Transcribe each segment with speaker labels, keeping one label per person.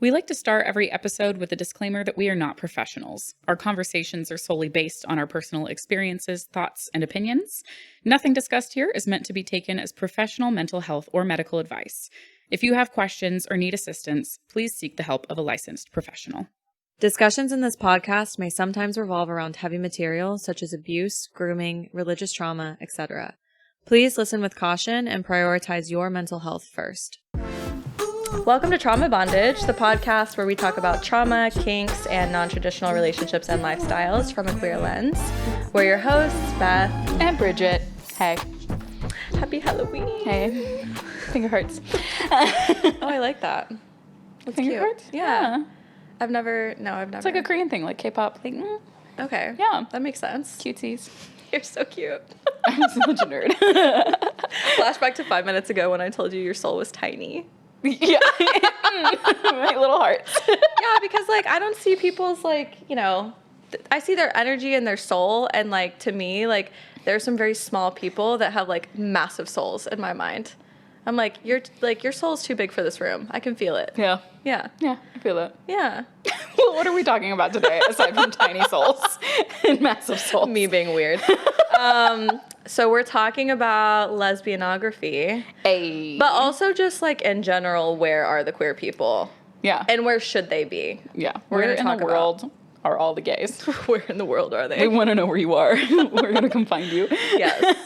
Speaker 1: We like to start every episode with a disclaimer that we are not professionals. Our conversations are solely based on our personal experiences, thoughts, and opinions. Nothing discussed here is meant to be taken as professional mental health or medical advice. If you have questions or need assistance, please seek the help of a licensed professional.
Speaker 2: Discussions in this podcast may sometimes revolve around heavy material such as abuse, grooming, religious trauma, etc. Please listen with caution and prioritize your mental health first. Welcome to Trauma Bondage, the podcast where we talk about trauma, kinks, and non-traditional relationships and lifestyles from a queer lens. We're your hosts, Beth
Speaker 1: And Brigitte. Hey.
Speaker 2: Happy Halloween.
Speaker 1: Hey. Finger hearts.
Speaker 2: Oh, I like that. That's
Speaker 1: Finger
Speaker 2: cute.
Speaker 1: hearts?
Speaker 2: Yeah. I've never.
Speaker 1: It's like a Korean thing, like K-pop. Like,
Speaker 2: Okay.
Speaker 1: Yeah.
Speaker 2: That makes sense.
Speaker 1: Cutesies.
Speaker 2: You're so cute.
Speaker 1: I'm such a nerd.
Speaker 2: Flashback to 5 minutes ago when I told you your soul was tiny.
Speaker 1: Yeah. My little hearts.
Speaker 2: Yeah, because, like, I don't see people's, like, you know, I see their energy and their soul, and, like, to me, like, there's some very small people that have, like, massive souls in my mind. I'm like, your soul's too big for this room. I can feel it.
Speaker 1: Yeah.
Speaker 2: Yeah.
Speaker 1: Yeah, I feel that.
Speaker 2: Yeah.
Speaker 1: Well, what are we talking about today, aside from tiny souls and massive souls?
Speaker 2: Me being weird. So we're talking about lesbianography. But also just, like, in general, where are the queer people?
Speaker 1: Yeah.
Speaker 2: And where should they be?
Speaker 1: Yeah.
Speaker 2: We're
Speaker 1: Where
Speaker 2: gonna
Speaker 1: in
Speaker 2: talk
Speaker 1: the world are all the gays?
Speaker 2: Where in the world are
Speaker 1: We
Speaker 2: they?
Speaker 1: want to know where you are. We're going to come find you.
Speaker 2: Yes.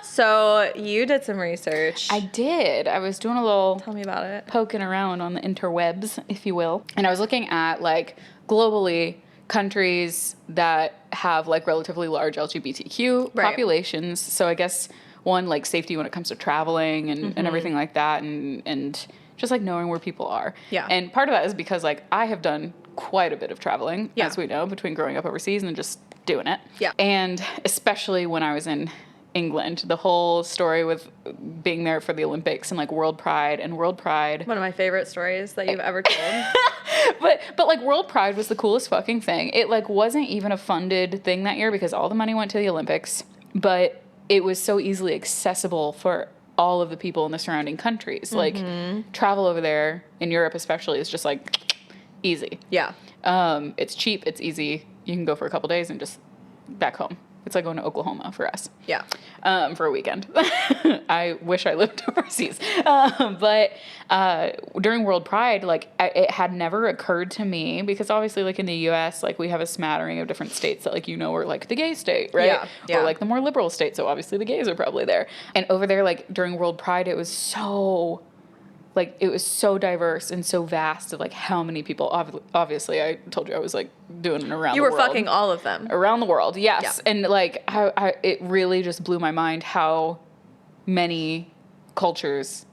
Speaker 2: So you did some research.
Speaker 1: I did. I was doing a little
Speaker 2: Tell me about it.
Speaker 1: poking around on the interwebs, if you will. And I was looking at, like, globally, countries that have, like, relatively large LGBTQ populations. So I guess, one, like, safety when it comes to traveling and everything like that, and just, like, knowing where people are.
Speaker 2: Yeah.
Speaker 1: And part of that is because, like, I have done quite a bit of traveling, as we know, between growing up overseas and just doing it.
Speaker 2: Yeah.
Speaker 1: And especially when I was in England, the whole story with being there for the Olympics and, like, World Pride.
Speaker 2: One of my favorite stories that you've ever told.
Speaker 1: But like, World Pride was the coolest fucking thing. It, like, wasn't even a funded thing that year because all the money went to the Olympics, but it was so easily accessible for all of the people in the surrounding countries. Like, travel over there, in Europe especially, is just, like, easy.
Speaker 2: Yeah.
Speaker 1: It's cheap, it's easy. You can go for a couple days and just back home. It's like going to Oklahoma for us.
Speaker 2: Yeah.
Speaker 1: For a weekend. I wish I lived overseas. But during World Pride, like, it had never occurred to me, because obviously, like, in the U.S., like, we have a smattering of different states that, like, you know, are, like, the gay state, right?
Speaker 2: Yeah.
Speaker 1: Or, like, the more liberal state, so obviously the gays are probably there. And over there, like, during World Pride, it was so... like, it was so diverse and so vast of, like, how many people. Obviously, I told you I was, like, doing it around the world.
Speaker 2: You were fucking all of them.
Speaker 1: Around the world, yes.
Speaker 2: Yeah.
Speaker 1: And, like, it really just blew my mind how many cultures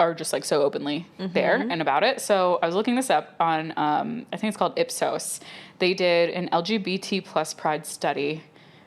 Speaker 1: are just, like, so openly there and about it. So I was looking this up on, I think it's called Ipsos. They did an LGBT plus pride study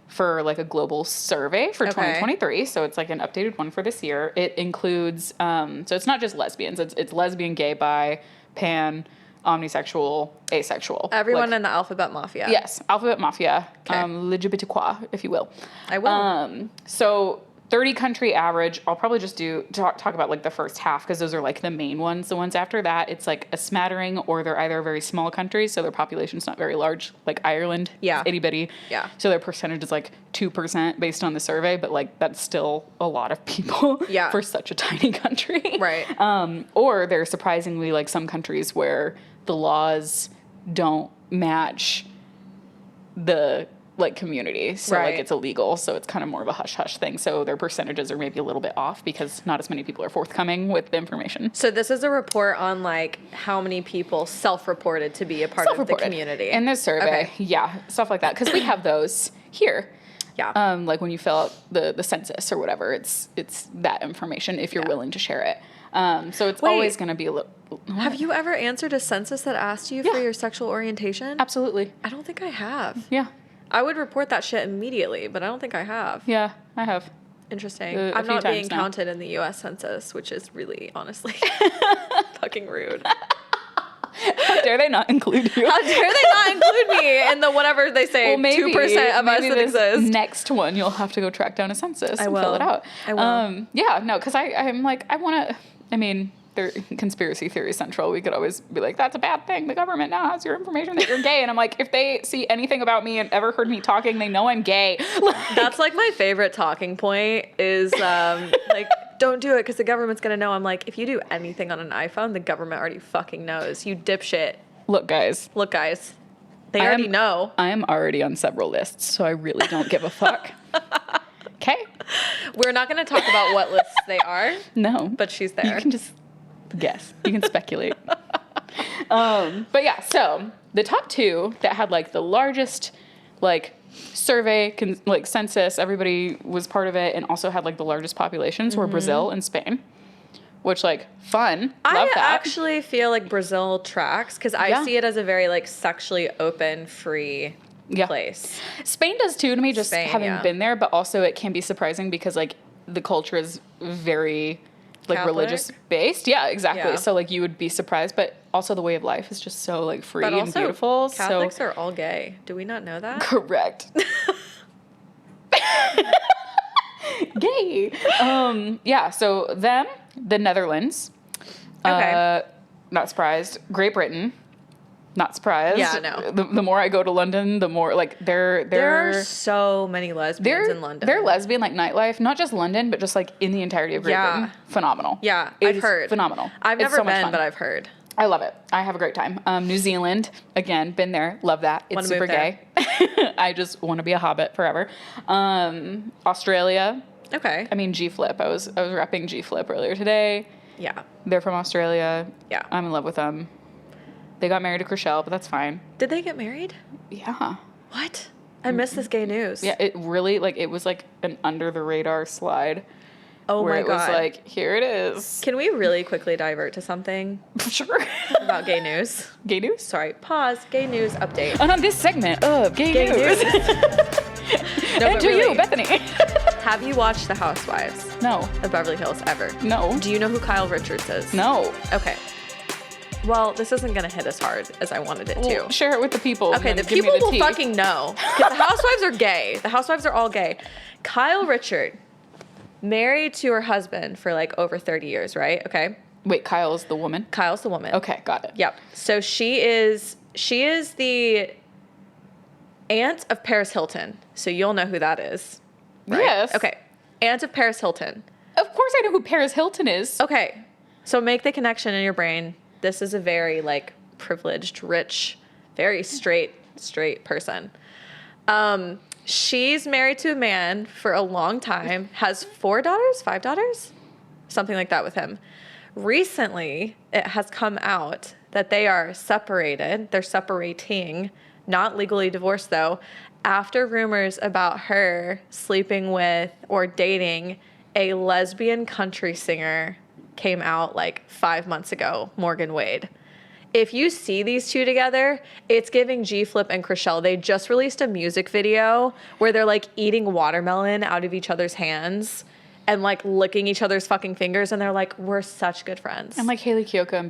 Speaker 1: for, like, a global survey for 2023. So it's, like, an updated one for this year. It includes, so it's not just lesbians. It's lesbian, gay, bi, pan, omnisexual, asexual.
Speaker 2: Everyone in the alphabet mafia.
Speaker 1: Yes, alphabet mafia, LGBTQ, if you will.
Speaker 2: I will.
Speaker 1: So 30 country average. I'll probably just talk about, like, the first half, because those are, like, the main ones. The ones after that, it's, like, a smattering, or they're either very small countries, so their population's not very large, like Ireland.
Speaker 2: Yeah.
Speaker 1: Itty bitty.
Speaker 2: Yeah.
Speaker 1: So their percentage is, like, 2% based on the survey, but, like, that's still a lot of people for such a tiny country.
Speaker 2: Right.
Speaker 1: Or they're surprisingly, like, some countries where the laws don't match the, like, community. So, like, it's illegal. So it's kind of more of a hush-hush thing. So their percentages are maybe a little bit off because not as many people are forthcoming with the information.
Speaker 2: So this is a report on, like, how many people self-reported to be a part of the community.
Speaker 1: In this survey, stuff like that. Because we have those here.
Speaker 2: Yeah.
Speaker 1: Like, when you fill out the census or whatever, it's that information if you're willing to share it. So it's always going to be a little...
Speaker 2: Have you ever answered a census that asked you for your sexual orientation?
Speaker 1: Absolutely.
Speaker 2: I don't think I have.
Speaker 1: Yeah.
Speaker 2: I would report that shit immediately, but I don't think I have.
Speaker 1: Yeah, I have.
Speaker 2: Interesting.
Speaker 1: A
Speaker 2: I'm
Speaker 1: few
Speaker 2: not being
Speaker 1: times now.
Speaker 2: counted in the U.S. Census, which is really, honestly, fucking rude.
Speaker 1: How dare they not include you?
Speaker 2: How dare they not include me in the whatever they say, 2% of us that exist.
Speaker 1: Next one, you'll have to go track down a census and
Speaker 2: will.
Speaker 1: fill it out.
Speaker 2: I will.
Speaker 1: Yeah, no, because I'm like, I want to, I mean, they're conspiracy theory central. We could always be like, that's a bad thing. The government now has your information that you're gay. And I'm like, if they see anything about me and ever heard me talking, they know I'm gay.
Speaker 2: That's like my favorite talking point is like, don't do it because the government's going to know. I'm like, if you do anything on an iPhone, the government already fucking knows. You dipshit.
Speaker 1: Look, guys.
Speaker 2: They already know.
Speaker 1: I am already on several lists, so I really don't give a fuck. Okay?
Speaker 2: We're not going to talk about what lists they are.
Speaker 1: No.
Speaker 2: But she's there.
Speaker 1: You can just guess. You can speculate. But yeah, so the top 2 that had like the largest like survey, like census, everybody was part of it, and also had like the largest populations were Brazil and Spain. Which, like, fun. Love that.
Speaker 2: I actually feel like Brazil tracks because I see it as a very, like, sexually open, free place.
Speaker 1: Spain does, too, to me, just
Speaker 2: Spain,
Speaker 1: having been there. But also it can be surprising because, like, the culture is very, like,
Speaker 2: Catholic?
Speaker 1: religious-based. Yeah, exactly.
Speaker 2: Yeah.
Speaker 1: So, like, you would be surprised. But also the way of life is just so, like, free
Speaker 2: But
Speaker 1: and
Speaker 2: also,
Speaker 1: beautiful.
Speaker 2: Catholics are all gay. Do we not know that?
Speaker 1: Correct. Gay. Yeah, so them, the Netherlands.
Speaker 2: Okay.
Speaker 1: Not surprised. Great Britain. Not surprised.
Speaker 2: Yeah, no.
Speaker 1: The more I go to London, the more like there
Speaker 2: are so many lesbians in London.
Speaker 1: They're lesbian like nightlife, not just London, but just like in the entirety of Great Britain. Phenomenal.
Speaker 2: Yeah,
Speaker 1: I've
Speaker 2: heard.
Speaker 1: Phenomenal.
Speaker 2: I've
Speaker 1: It's
Speaker 2: never
Speaker 1: so much
Speaker 2: been,
Speaker 1: fun.
Speaker 2: but I've heard.
Speaker 1: I love it. I have a great time. New Zealand, again, been there. Love that. It's
Speaker 2: Wanna
Speaker 1: super
Speaker 2: move there.
Speaker 1: gay. I just want to be a hobbit forever. Australia.
Speaker 2: Okay.
Speaker 1: I mean, G-Flip. I was repping G-Flip earlier today.
Speaker 2: Yeah.
Speaker 1: They're from Australia.
Speaker 2: Yeah.
Speaker 1: I'm in love with them. They got married to Chriselle, but that's fine.
Speaker 2: Did they get married?
Speaker 1: Yeah.
Speaker 2: What? I missed this gay news.
Speaker 1: Yeah, it really, like, it was like an under-the-radar slide.
Speaker 2: Oh
Speaker 1: where
Speaker 2: my
Speaker 1: it
Speaker 2: God.
Speaker 1: was like, here it is.
Speaker 2: Can we really quickly divert to something
Speaker 1: Sure.
Speaker 2: about gay news?
Speaker 1: Gay news?
Speaker 2: Sorry, pause. Gay news update.
Speaker 1: And on this segment of Gay News.
Speaker 2: No,
Speaker 1: and
Speaker 2: but
Speaker 1: to you,
Speaker 2: really,
Speaker 1: Bethany.
Speaker 2: have you watched The Housewives
Speaker 1: No.
Speaker 2: of Beverly Hills ever?
Speaker 1: No.
Speaker 2: Do you know who Kyle Richards is?
Speaker 1: No.
Speaker 2: Okay. Well, this isn't going to hit as hard as I wanted it to.
Speaker 1: Well, share it with the people.
Speaker 2: Okay,
Speaker 1: and
Speaker 2: the
Speaker 1: then give me
Speaker 2: people will
Speaker 1: tea.
Speaker 2: fucking know. Because the housewives are gay. The housewives are all gay. Kyle Richard, married to her husband for like over 30 years, right? Okay.
Speaker 1: Wait, Kyle's the woman?
Speaker 2: Kyle's the woman.
Speaker 1: Okay, got it.
Speaker 2: Yep. So she is the aunt of Paris Hilton. So you'll know who that is. Right?
Speaker 1: Yes.
Speaker 2: Okay. Aunt of Paris Hilton.
Speaker 1: Of course I know who Paris Hilton is.
Speaker 2: Okay. So make the connection in your brain. This is a very like privileged, rich, very straight person. She's married to a man for a long time, has 5 daughters, something like that with him. Recently, it has come out that they are separated. They're separating, not legally divorced though, after rumors about her sleeping with or dating a lesbian country singer came out like 5 months ago, Morgan Wade. If you see these two together, it's giving G-Flip and Chriselle. They just released a music video where they're like eating watermelon out of each other's hands and like licking each other's fucking fingers. And they're like, we're such good friends.
Speaker 1: And like Haley Kiyoko and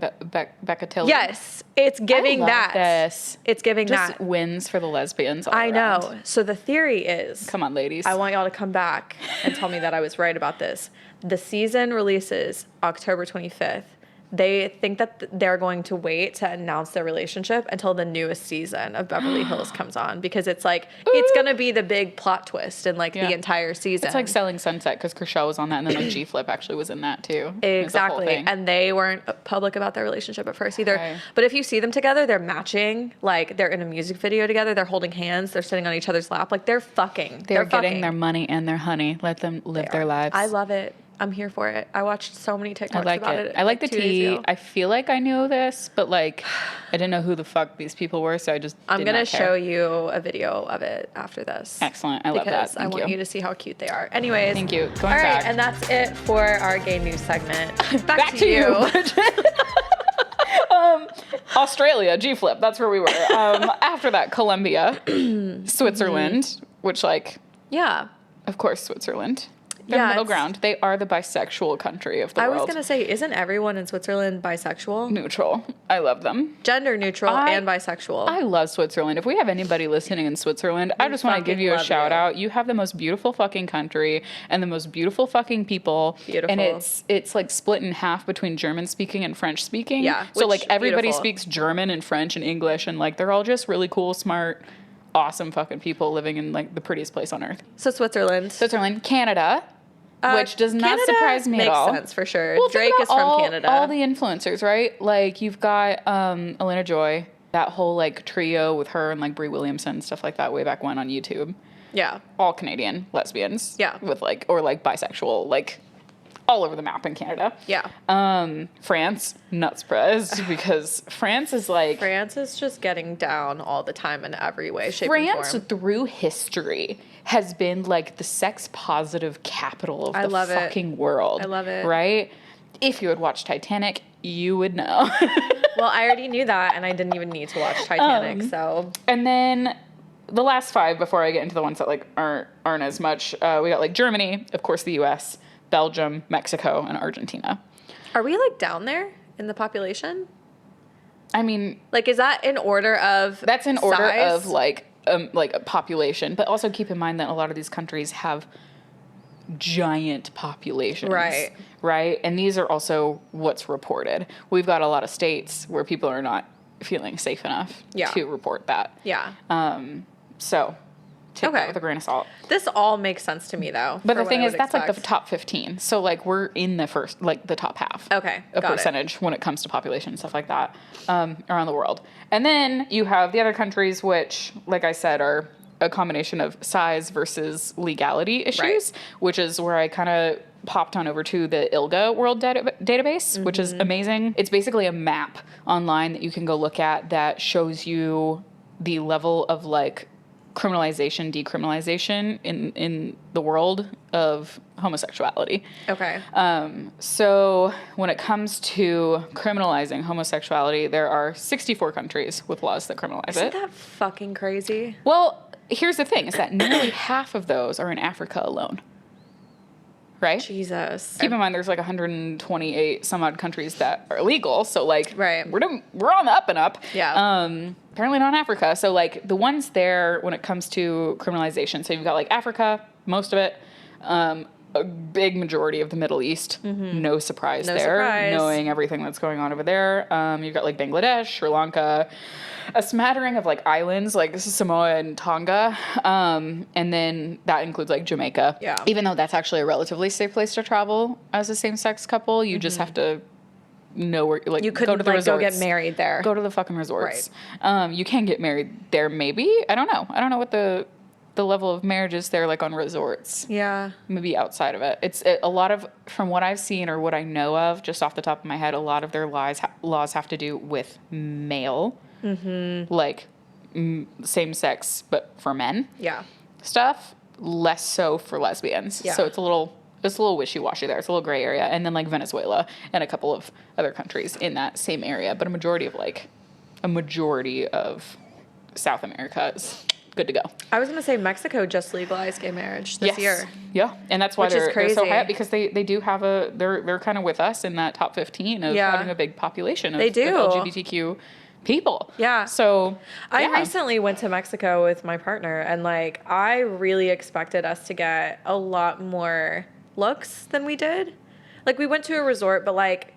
Speaker 1: Becca Tillman.
Speaker 2: Yes, it's giving
Speaker 1: I love
Speaker 2: that.
Speaker 1: This.
Speaker 2: It's giving
Speaker 1: Just
Speaker 2: that.
Speaker 1: wins for the lesbians all
Speaker 2: I know.
Speaker 1: around.
Speaker 2: So the theory is,
Speaker 1: Come on, ladies.
Speaker 2: I want y'all to come back and tell me that I was right about this. The season releases October 25th. They think that they're going to wait to announce their relationship until the newest season of Beverly Hills comes on because it's like, it's going to be the big plot twist in like the entire season.
Speaker 1: It's like Selling Sunset because Chriselle was on that and then like G-Flip actually was in that too. It was the whole
Speaker 2: Exactly.
Speaker 1: thing.
Speaker 2: And they weren't public about their relationship at first either.
Speaker 1: Okay.
Speaker 2: But if you see them together, they're matching. Like they're in a music video together. They're holding hands. They're sitting on each other's lap. Like they're fucking.
Speaker 1: They're getting
Speaker 2: fucking.
Speaker 1: their money and their honey. Let them live their lives.
Speaker 2: I love it. I'm here for it. I watched so many TikToks
Speaker 1: I like
Speaker 2: about
Speaker 1: it.
Speaker 2: it.
Speaker 1: I like the
Speaker 2: 2 days
Speaker 1: tea.
Speaker 2: ago.
Speaker 1: I feel like I knew this, but like I didn't know who the fuck these people were, so I just
Speaker 2: I'm
Speaker 1: did
Speaker 2: going to
Speaker 1: not care.
Speaker 2: show you a video of it after this.
Speaker 1: Excellent. I love that.
Speaker 2: Because I
Speaker 1: Thank
Speaker 2: want you to see how cute they are. Anyways.
Speaker 1: Thank you.
Speaker 2: All
Speaker 1: Going
Speaker 2: right,
Speaker 1: back.
Speaker 2: and that's it for our gay news segment.
Speaker 1: Back to you. Australia, G-Flip. That's where we were. After that, Colombia, Switzerland, which like,
Speaker 2: Yeah.
Speaker 1: of course, Switzerland. They're
Speaker 2: Yeah,
Speaker 1: middle
Speaker 2: it's-
Speaker 1: ground. They are the bisexual country of the
Speaker 2: I
Speaker 1: world.
Speaker 2: was going to say, isn't everyone in Switzerland bisexual?
Speaker 1: Neutral. I love them.
Speaker 2: Gender neutral and bisexual.
Speaker 1: I love Switzerland. If we have anybody listening in Switzerland, I just want to give
Speaker 2: fucking
Speaker 1: you a
Speaker 2: love
Speaker 1: shout
Speaker 2: you.
Speaker 1: out. You have the most beautiful fucking country and the most beautiful fucking people.
Speaker 2: Beautiful.
Speaker 1: And it's like split in half between German speaking and French speaking.
Speaker 2: Yeah,
Speaker 1: So
Speaker 2: which-
Speaker 1: like everybody
Speaker 2: beautiful.
Speaker 1: speaks German and French and English, and like they're all just really cool, smart, awesome fucking people living in like the prettiest place on earth.
Speaker 2: So Switzerland.
Speaker 1: Switzerland, Canada, which does not
Speaker 2: Canada
Speaker 1: surprise me at all.
Speaker 2: Makes sense for sure.
Speaker 1: Well, think
Speaker 2: Drake is
Speaker 1: about
Speaker 2: from
Speaker 1: all,
Speaker 2: Canada.
Speaker 1: All the influencers, right? Like you've got Elena Joy, that whole like trio with her and like Brie Williamson, stuff like that, way back when on YouTube.
Speaker 2: Yeah.
Speaker 1: All Canadian lesbians.
Speaker 2: Yeah.
Speaker 1: With like or like bisexual, like all over the map in Canada.
Speaker 2: Yeah.
Speaker 1: France, not surprised because France is like
Speaker 2: France is just getting down all the time in every way, shape,
Speaker 1: France
Speaker 2: and form.
Speaker 1: through history has been like the sex positive capital of
Speaker 2: I
Speaker 1: the
Speaker 2: love it.
Speaker 1: fucking world.
Speaker 2: I love it.
Speaker 1: Right? If you had watched Titanic, you would know.
Speaker 2: Well, I already knew that, and I didn't even need to watch Titanic, so.
Speaker 1: And then the last five before I get into the ones that like aren't as much, we got like Germany, of course the US, Belgium, Mexico, and Argentina.
Speaker 2: Are we, like, down there in the population?
Speaker 1: I mean,
Speaker 2: Like, is that in order of
Speaker 1: that's in order
Speaker 2: size?
Speaker 1: of like a population, but also keep in mind that a lot of these countries have giant populations. Right? And these are also what's reported. We've got a lot of states where people are not feeling safe enough
Speaker 2: Yeah.
Speaker 1: to report that.
Speaker 2: Yeah.
Speaker 1: So take that
Speaker 2: Okay.
Speaker 1: with a grain of salt.
Speaker 2: This all makes sense to me, though.
Speaker 1: But
Speaker 2: for
Speaker 1: the
Speaker 2: what
Speaker 1: thing
Speaker 2: I
Speaker 1: is,
Speaker 2: would
Speaker 1: that's like the
Speaker 2: expect.
Speaker 1: top 15. So like we're in the first, like the top half.
Speaker 2: Okay,
Speaker 1: Of
Speaker 2: got it.
Speaker 1: percentage when it comes to population and stuff like that around the world. And then you have the other countries, which, like I said, are a combination of size versus legality issues,
Speaker 2: Right.
Speaker 1: which is where I kind of popped on over to the ILGA World Database, which is amazing. It's basically a map online that you can go look at that shows you the level of like criminalization, decriminalization in the world of homosexuality.
Speaker 2: Okay.
Speaker 1: So when it comes to criminalizing homosexuality, there are 64 countries with laws that criminalize
Speaker 2: Isn't
Speaker 1: it.
Speaker 2: that fucking crazy?
Speaker 1: Well, here's the thing, is that nearly half of those are in Africa alone. Right?
Speaker 2: Jesus.
Speaker 1: Keep in mind, there's like 128 some odd countries that are illegal. So like,
Speaker 2: Right.
Speaker 1: we're on the up and up.
Speaker 2: Yeah.
Speaker 1: Apparently not in Africa. So like the ones there when it comes to criminalization. So you've got like Africa, most of it. A big majority of the Middle East. No surprise
Speaker 2: No
Speaker 1: there.
Speaker 2: surprise.
Speaker 1: Knowing everything that's going on over there. You've got like Bangladesh, Sri Lanka, a smattering of like islands like Samoa and Tonga. And then that includes like Jamaica.
Speaker 2: Yeah.
Speaker 1: Even though that's actually a relatively safe place to travel as a same-sex couple, you just have to know where, like,
Speaker 2: You
Speaker 1: go
Speaker 2: couldn't
Speaker 1: to the
Speaker 2: like
Speaker 1: resorts.
Speaker 2: go get married there.
Speaker 1: Go to the fucking resorts. You can get married there, maybe. I don't know. I don't know what the level of marriage is there, like on resorts.
Speaker 2: Yeah.
Speaker 1: Maybe outside of it. A lot of, from what I've seen or what I know of, just off the top of my head, a lot of their laws have to do with male, like same sex, but for men
Speaker 2: Yeah.
Speaker 1: stuff. Less so for lesbians.
Speaker 2: Yeah.
Speaker 1: So it's a little wishy-washy there. It's a little gray area. And then like Venezuela and a couple of other countries in that same area. But a majority of South America is good to go.
Speaker 2: I was going to say Mexico just legalized gay marriage this year.
Speaker 1: Yeah. And that's why
Speaker 2: Which is
Speaker 1: they're so
Speaker 2: crazy.
Speaker 1: high up, because they do have they're kind of with us in that top 15 of
Speaker 2: Yeah.
Speaker 1: having a big population of,
Speaker 2: They do.
Speaker 1: of LGBTQ people.
Speaker 2: Yeah.
Speaker 1: So
Speaker 2: I
Speaker 1: yeah.
Speaker 2: recently went to Mexico with my partner, and like I really expected us to get a lot more looks than we did. Like we went to a resort, but like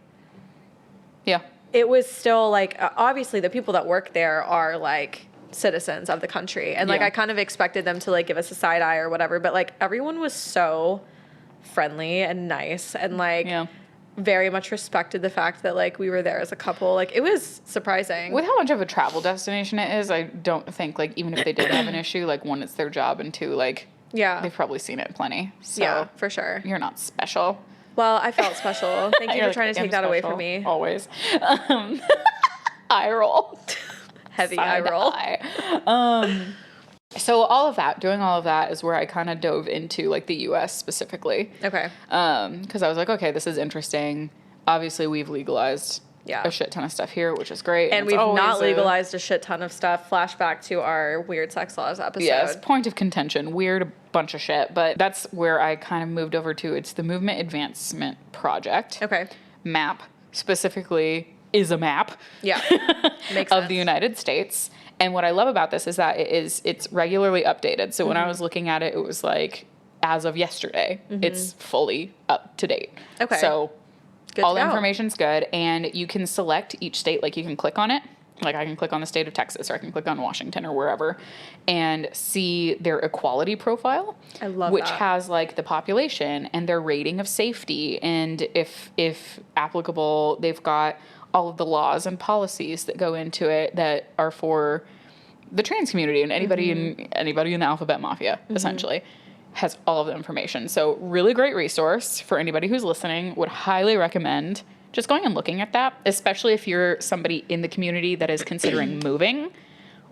Speaker 1: Yeah.
Speaker 2: it was still like obviously the people that work there are like citizens of the country, and like
Speaker 1: Yeah.
Speaker 2: I kind of expected them to like give us a side eye or whatever, but like everyone was so friendly and nice and like
Speaker 1: Yeah.
Speaker 2: very much respected the fact that like we were there as a couple. Like it was surprising.
Speaker 1: With how much of a travel destination it is, I don't think, like, even if they did have an issue, like, one, it's their job, and two, like,
Speaker 2: Yeah.
Speaker 1: they've probably seen it plenty. So
Speaker 2: Yeah, for sure.
Speaker 1: you're not special.
Speaker 2: Well, I felt special. Thank you
Speaker 1: You're
Speaker 2: for
Speaker 1: like,
Speaker 2: trying to
Speaker 1: "I'm
Speaker 2: take that away
Speaker 1: special,"
Speaker 2: from me.
Speaker 1: Always. Eye roll.
Speaker 2: Heavy eye
Speaker 1: Side
Speaker 2: roll.
Speaker 1: eye. So doing all of that is where I kind of dove into, like, the U.S. specifically.
Speaker 2: Okay.
Speaker 1: Because I was like, okay, this is interesting. Obviously, we've legalized a shit ton of stuff here, which is great.
Speaker 2: And we've not legalized a shit ton of stuff. Flashback to our weird sex laws episode.
Speaker 1: Yes, point of contention. Weird, a bunch of shit. But that's where I kind of moved over to. It's the Movement Advancement Project.
Speaker 2: Okay.
Speaker 1: MAP, specifically, is a map.
Speaker 2: Yeah. Makes
Speaker 1: of
Speaker 2: sense.
Speaker 1: the United States. And what I love about this is that it's regularly updated. So when I was looking at it, it was like, as of yesterday, it's fully up to date.
Speaker 2: Okay.
Speaker 1: So
Speaker 2: Good
Speaker 1: all
Speaker 2: to
Speaker 1: the
Speaker 2: know.
Speaker 1: information's good. And you can select each state, like you can click on it. Like I can click on the state of Texas or I can click on Washington or wherever and see their equality profile.
Speaker 2: I love
Speaker 1: which
Speaker 2: that.
Speaker 1: has like the population and their rating of safety. And if applicable, they've got all of the laws and policies that go into it that are for the trans community and anybody in the alphabet mafia, essentially, has all of the information. So really great resource for anybody who's listening. Would highly recommend just going and looking at that, especially if you're somebody in the community that is considering moving.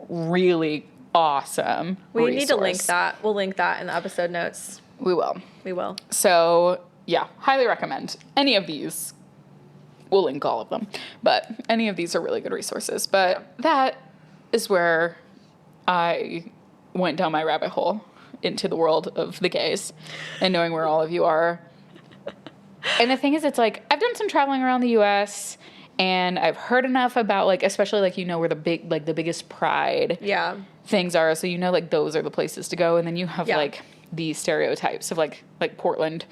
Speaker 1: Really awesome
Speaker 2: We
Speaker 1: resource.
Speaker 2: need to link that. We'll link that in the episode notes.
Speaker 1: We will.
Speaker 2: We will.
Speaker 1: So yeah, highly recommend any of these. We'll link all of them, but any of these are really good resources. But that is where I went down my rabbit hole into the world of the gays and knowing where all of you are. And the thing is, it's like, I've done some traveling around the U.S. and I've heard enough about, like, especially, like, where the biggest pride things are. So, like, those are the places to go. And then you have, like, these stereotypes of, like Portland,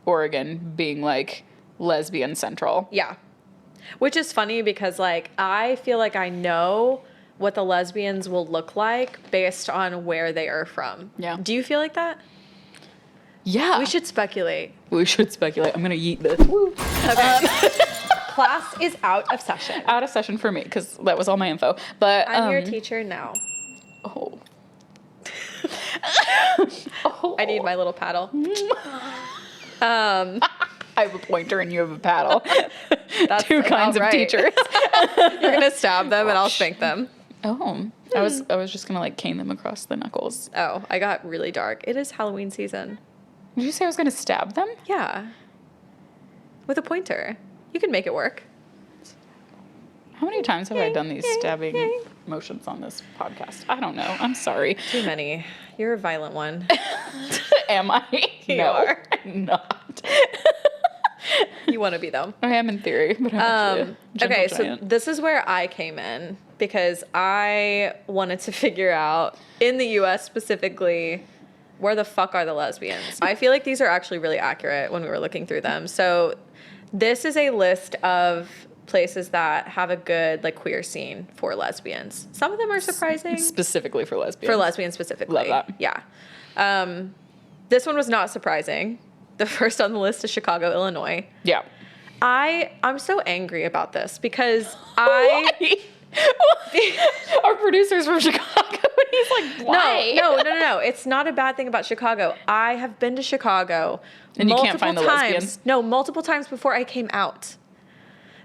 Speaker 1: Oregon being, like, lesbian central.
Speaker 2: Yeah. Which is funny because, like, I feel like I know what the lesbians will look like based on where they are from.
Speaker 1: Yeah.
Speaker 2: Do you feel like that?
Speaker 1: Yeah.
Speaker 2: We should speculate.
Speaker 1: I'm going to yeet this. Woo.
Speaker 2: Okay. Class is out of session.
Speaker 1: Out of session for me because that was all my info. But
Speaker 2: I'm your teacher now.
Speaker 1: Oh.
Speaker 2: I need my little paddle.
Speaker 1: I have a pointer and you have a paddle.
Speaker 2: That's
Speaker 1: Two kinds of
Speaker 2: right.
Speaker 1: teachers.
Speaker 2: You're gonna stab them and I'll spank them.
Speaker 1: Oh, I was just gonna like cane them across the knuckles.
Speaker 2: Oh, I got really dark. It is Halloween season.
Speaker 1: Did you say I was gonna stab them?
Speaker 2: Yeah. With a pointer. You can make it work.
Speaker 1: How many times have I done these stabbing motions on this podcast? I don't know. I'm sorry.
Speaker 2: Too many. You're a violent one.
Speaker 1: Am I?
Speaker 2: You
Speaker 1: No,
Speaker 2: are.
Speaker 1: I'm not.
Speaker 2: You want to be though.
Speaker 1: I am in theory, but I'm actually a gentle
Speaker 2: Okay,
Speaker 1: giant.
Speaker 2: so this is where I came in because I wanted to figure out, in the US specifically, where the fuck are the lesbians? I feel like these are actually really accurate when we were looking through them. So this is a list of places that have a good like queer scene for lesbians. Some of them are surprising.
Speaker 1: Specifically for lesbians.
Speaker 2: For lesbians specifically.
Speaker 1: Love that.
Speaker 2: Yeah. This one was not surprising. The first on the list is Chicago, Illinois.
Speaker 1: Yeah.
Speaker 2: I'm so angry about this because
Speaker 1: Why? Our producer's from Chicago, and he's like, why?
Speaker 2: No. It's not a bad thing about Chicago. I have been to Chicago
Speaker 1: And you
Speaker 2: multiple
Speaker 1: can't find the
Speaker 2: times.
Speaker 1: lesbians?
Speaker 2: No, multiple times before I came out.